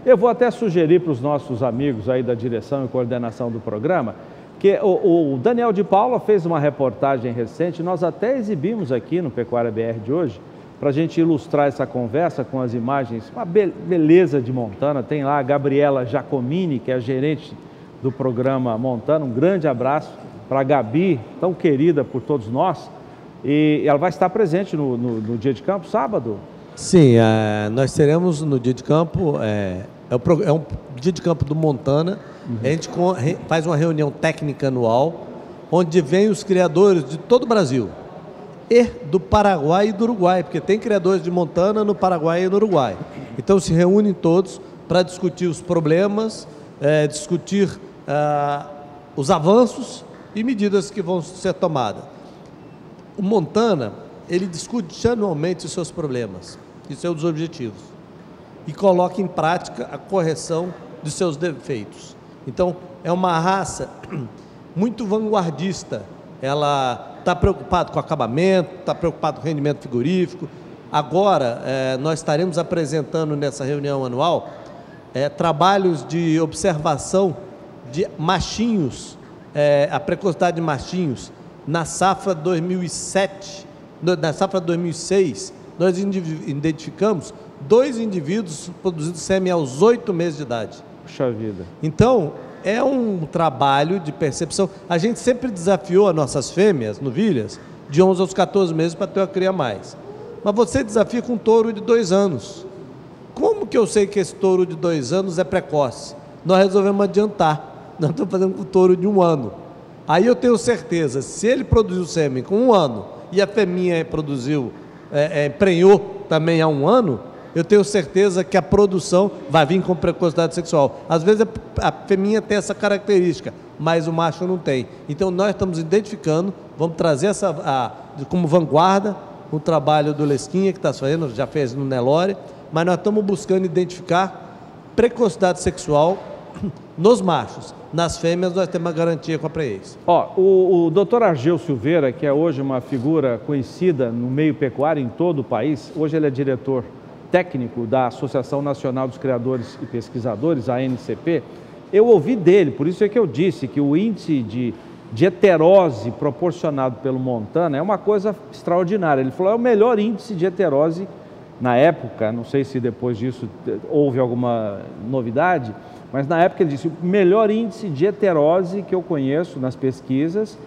Eu vou até sugerir para os nossos amigos aí da direção e coordenação do programa, que o Daniel de Paula fez uma reportagem recente, nós até exibimos aqui no Pecuária BR de hoje, para a gente ilustrar essa conversa com as imagens, uma beleza de Montana. Tem lá a Gabriela Giacomini, que é a gerente do programa Montana. Um grande abraço para a Gabi, tão querida por todos nós. E ela vai estar presente no dia de campo, sábado?
Sim, nós teremos no dia de campo, é um dia de campo do Montana. A gente faz uma reunião técnica anual, onde vem os criadores de todo o Brasil. E do Paraguai e do Uruguai, porque tem criadores de Montana no Paraguai e no Uruguai. Então se reúnem todos para discutir os problemas, discutir os avanços e medidas que vão ser tomadas. O Montana, ele discute anualmente os seus problemas e seus objetivos e coloca em prática a correção de seus defeitos. Então, é uma raça muito vanguardista. Ela está preocupada com o acabamento, está preocupada com o rendimento frigorífico, Agora, nós estaremos apresentando nessa reunião anual trabalhos de observação de machinhos, a precocidade de machinhos. Na safra 2007, na safra 2006, nós identificamos 2 indivíduos produzindo sêmen aos 8 meses de idade.
Puxa vida.
Então, é um trabalho de percepção. A gente sempre desafiou as nossas fêmeas, novilhas, de 11 aos 14 meses para ter uma cria mais. Mas você desafia com um touro de 2 anos. Como que eu sei que esse touro de 2 anos é precoce? Nós resolvemos adiantar. Nós estamos fazendo com o touro de 1 ano. Aí eu tenho certeza, se ele produziu sêmen com 1 ano e a fêmea produziu, prenhou também há 1 ano, eu tenho certeza que a produção vai vir com precocidade sexual. Às vezes a fêmea tem essa característica, mas o macho não tem. Então nós estamos identificando, vamos trazer como vanguarda o trabalho do Lesquinha, que está fazendo, já fez no Nelore, mas nós estamos buscando identificar precocidade sexual nos machos. Nas fêmeas nós temos uma garantia com a Preex.
O Dr. Argeu Silveira, que é hoje uma figura conhecida no meio pecuário em todo o país, hoje ele é diretor técnico da Associação Nacional dos Criadores e Pesquisadores, a ANCP. Eu ouvi dele, por isso é que eu disse que o índice de heterose proporcionado pelo Montana é uma coisa extraordinária. Ele falou, é o melhor índice de heterose na época, não sei se depois disso houve alguma novidade, mas na época ele disse, o melhor índice de heterose que eu conheço nas pesquisas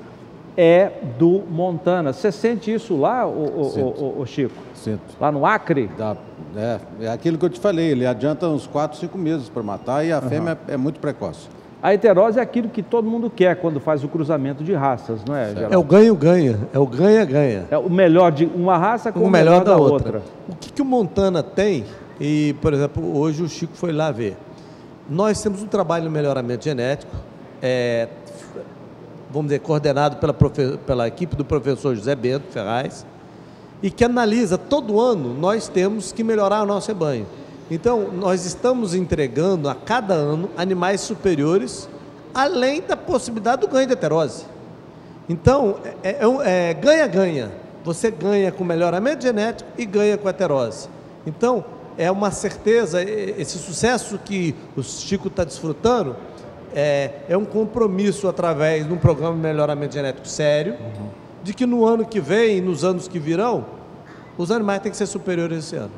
é do Montana. Você sente isso lá, o Chico?
Sinto.
Lá no Acre?
É aquilo que eu te falei, ele adianta uns 4, 5 meses para matar e a fêmea é muito precoce.
A heterose é aquilo que todo mundo quer quando faz o cruzamento de raças, não é, Geraldo?
É o ganho-ganha, é o ganha-ganha.
É o melhor de uma raça com
o melhor da outra. O que o Montana tem, e por exemplo, hoje o Chico foi lá ver. Nós temos um trabalho no melhoramento genético, vamos dizer, coordenado pela equipe do professor José Bento Ferraz, e que analisa, todo ano, nós temos que melhorar o nosso rebanho. Então, nós estamos entregando a cada ano animais superiores, além da possibilidade do ganho de heterose. Então, ganha-ganha. Você ganha com melhoramento genético e ganha com heterose. Então, é uma certeza, esse sucesso que o Chico está desfrutando, é um compromisso através de um programa de melhoramento genético sério, de que no ano que vem e nos anos que virão, os animais têm que ser superiores esse ano.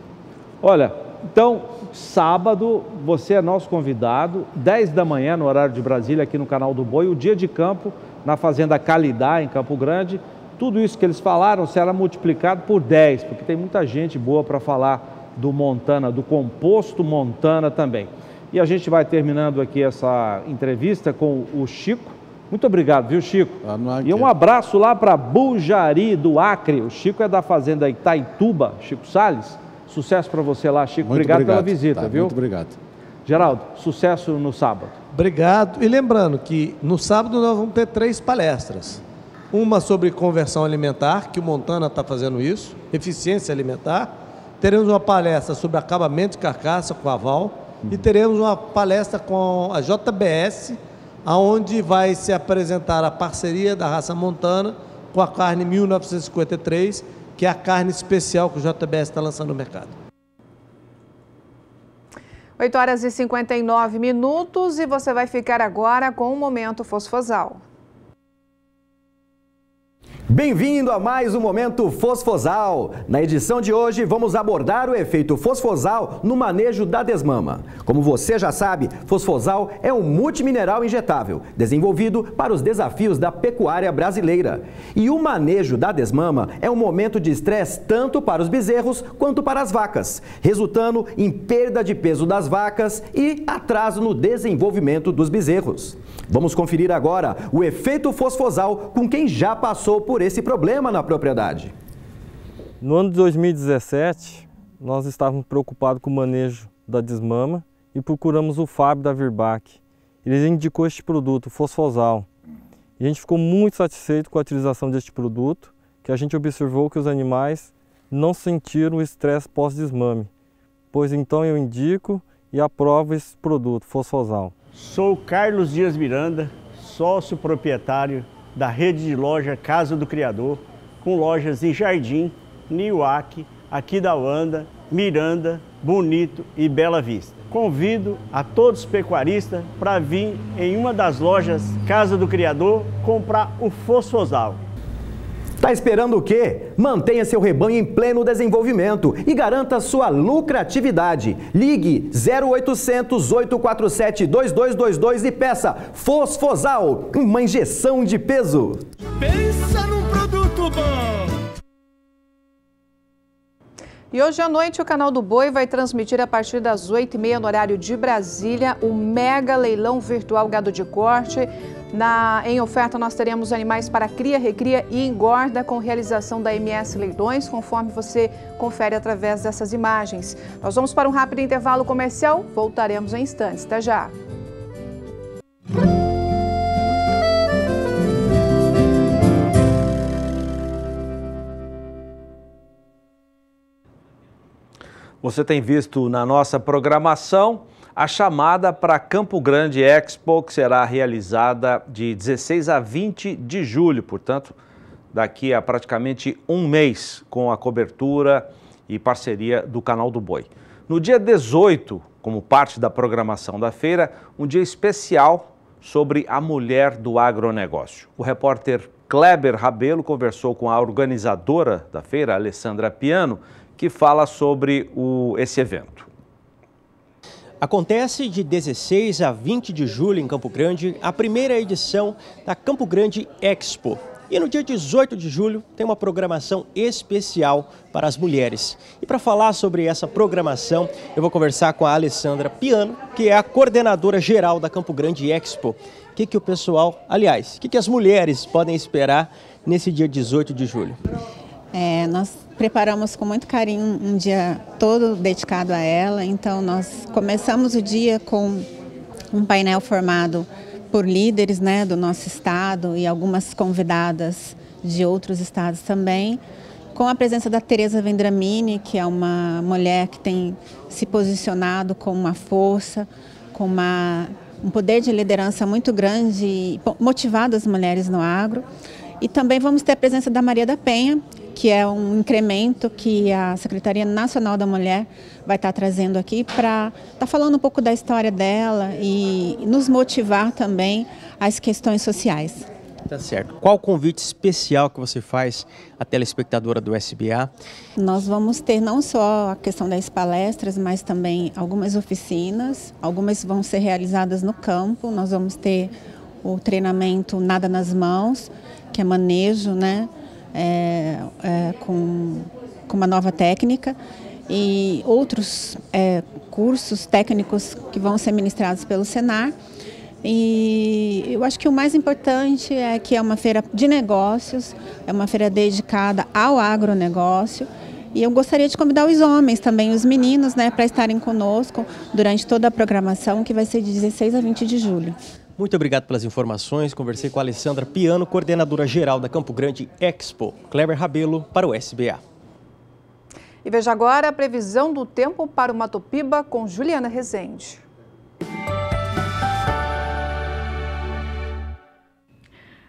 Olha, então, sábado, você é nosso convidado, 10 da manhã, no horário de Brasília, aqui no Canal do Boi, o dia de campo, na Fazenda Calidá, em Campo Grande. Tudo isso que eles falaram será multiplicado por 10, porque tem muita gente boa para falar do Montana, do composto Montana também. E a gente vai terminando aqui essa entrevista com o Chico. Muito obrigado, viu, Chico? E um abraço lá para Bujari, do Acre. O Chico é da Fazenda Itaituba, Chico Salles. Sucesso para você lá, Chico. Obrigado pela visita, viu?
Muito obrigado.
Geraldo, sucesso no sábado.
Obrigado. E lembrando que no sábado nós vamos ter 3 palestras. Uma sobre conversão alimentar, que o Montana está fazendo isso, eficiência alimentar. Teremos uma palestra sobre acabamento de carcaça com a Val. E teremos uma palestra com a JBS, onde vai se apresentar a parceria da raça Montana com a carne 1953, que é a carne especial que o JBS está lançando no mercado.
8h59 e você vai ficar agora com o Momento Fosfosal.
Bem-vindo a mais um Momento Fosfosal. Na edição de hoje, vamos abordar o efeito fosfosal no manejo da desmama. Como você já sabe, fosfosal é um multimineral injetável, desenvolvido para os desafios da pecuária brasileira. E o manejo da desmama é um momento de estresse tanto para os bezerros quanto para as vacas, resultando em perda de peso das vacas e atraso no desenvolvimento dos bezerros. Vamos conferir agora o efeito fosfosal com quem já passou por esse problema na propriedade.
No ano de 2017, nós estávamos preocupados com o manejo da desmama e procuramos o Fábio da Virbac. Ele indicou este produto, Fosfosal. E a gente ficou muito satisfeito com a utilização deste produto, que a gente observou que os animais não sentiram o estresse pós-desmame. Pois então eu indico e aprovo esse produto, Fosfosal.
Sou Carlos Dias Miranda, sócio proprietário da rede de loja Casa do Criador, com lojas em Jardim, Niuaque, aqui da Holanda, Miranda, Bonito e Bela Vista. Convido a todos os pecuaristas para vir em uma das lojas Casa do Criador comprar o Fosfosal.
Tá esperando o quê? Mantenha seu rebanho em pleno desenvolvimento e garanta sua lucratividade. Ligue 0800 847 2222 e peça Fosfosal, uma injeção de peso.
Pensa num produto bom!
E hoje à noite o Canal do Boi vai transmitir a partir das 8h30 no horário de Brasília o mega leilão virtual gado de corte. Em oferta nós teremos animais para cria, recria e engorda com realização da MS Leilões, conforme você confere através dessas imagens. Nós vamos para um rápido intervalo comercial, voltaremos em instantes. Até já!
Você tem visto na nossa programação a chamada para Campo Grande Expo, que será realizada de 16 a 20 de julho, portanto, daqui a praticamente um mês, com a cobertura e parceria do Canal do Boi. No dia 18, como parte da programação da feira, um dia especial sobre a mulher do agronegócio. O repórter Kleber Rabelo conversou com a organizadora da feira, Alessandra Piano, que fala sobre esse evento.
Acontece de 16 a 20 de julho em Campo Grande a primeira edição da Campo Grande Expo. E no dia 18 de julho tem uma programação especial para as mulheres. E para falar sobre essa programação, eu vou conversar com a Alessandra Piano, que é a coordenadora geral da Campo Grande Expo. O que o pessoal, aliás, o que as mulheres podem esperar nesse dia 18 de julho?
Nós preparamos com muito carinho um dia todo dedicado a ela, então nós começamos o dia com um painel formado por líderes, do nosso estado e algumas convidadas de outros estados também, com a presença da Tereza Vendramini, que é uma mulher que tem se posicionado com uma força, com um poder de liderança muito grande e motivado as mulheres no agro. E também vamos ter a presença da Maria da Penha, que é um incremento que a Secretaria Nacional da Mulher vai estar trazendo aqui para estar falando um pouco da história dela e nos motivar também às questões sociais.
Tá certo. Qual o convite especial que você faz à telespectadora do SBA?
Nós vamos ter não só a questão das palestras, mas também algumas oficinas. Algumas vão ser realizadas no campo. Nós vamos ter o treinamento Nada nas Mãos, que é manejo, com uma nova técnica, e outros cursos técnicos que vão ser ministrados pelo Senar. E eu acho que o mais importante é que é uma feira de negócios, é uma feira dedicada ao agronegócio. E eu gostaria de convidar os homens também, os meninos, para estarem conosco durante toda a programação, que vai ser de 16 a 20 de julho.
Muito obrigado pelas informações. Conversei com a Alessandra Piano, coordenadora geral da Campo Grande Expo. Kleber Rabelo para o SBA.
E veja agora a previsão do tempo para o Matopiba com Juliana Rezende.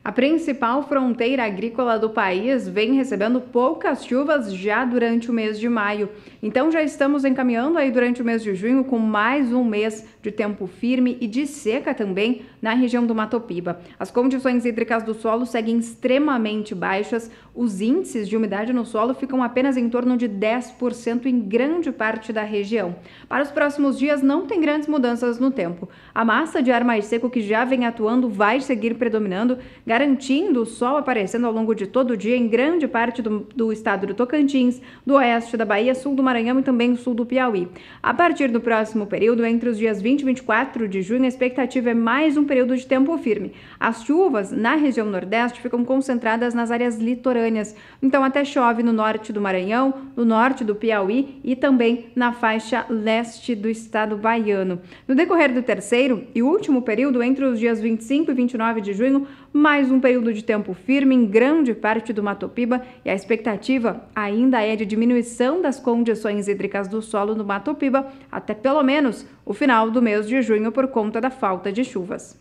A principal fronteira agrícola do país vem recebendo poucas chuvas já durante o mês de maio. Então já estamos encaminhando aí durante o mês de junho com mais um mês de tempo firme e de seca também na região do Matopiba. As condições hídricas do solo seguem extremamente baixas. Os índices de umidade no solo ficam apenas em torno de 10% em grande parte da região. Para os próximos dias não tem grandes mudanças no tempo. A massa de ar mais seco que já vem atuando vai seguir predominando, garantindo o sol aparecendo ao longo de todo o dia em grande parte do estado do Tocantins, do oeste da Bahia, sul do Maranhão e também sul do Piauí. A partir do próximo período, entre os dias 20 e 24 de junho, a expectativa é mais um período de tempo firme. As chuvas na região nordeste ficam concentradas nas áreas litorâneas, então até chove no norte do Maranhão, no norte do Piauí e também na faixa leste do estado baiano. No decorrer do terceiro e último período, entre os dias 25 e 29 de junho, mais um período de tempo firme em grande parte do Matopiba e a expectativa ainda é de diminuição das condições hídricas do solo no Matopiba até pelo menos o final do mês de junho por conta da falta de chuvas.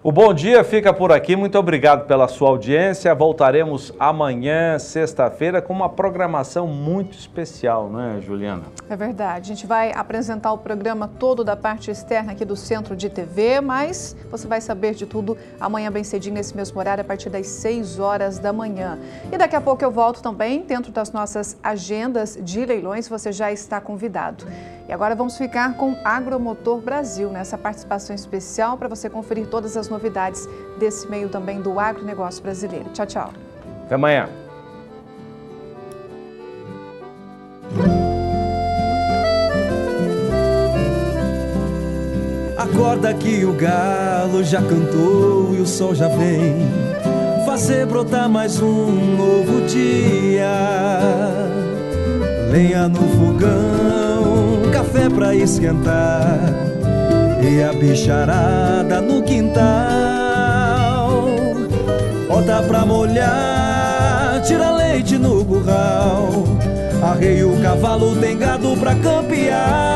O Bom Dia fica por aqui, muito obrigado pela sua audiência. Voltaremos amanhã, sexta-feira, com uma programação muito especial, não é, Juliana?
É verdade, a gente vai apresentar o programa todo da parte externa aqui do Centro de TV, mas você vai saber de tudo amanhã bem cedinho, nesse mesmo horário, a partir das 6 horas da manhã. E daqui a pouco eu volto também, dentro das nossas agendas de leilões, você já está convidado. E agora vamos ficar com Agromotor Brasil, nessa participação especial para você conferir todas as novidades desse meio também do agronegócio brasileiro. Tchau, tchau.
Até amanhã.
Acorda que o galo já cantou e o sol já vem fazer brotar mais um novo dia. Lenha no fogão, café pra esquentar e a bicharada no quintal. Horta pra molhar, tira leite no curral. Arreia o cavalo, tem gado pra campear.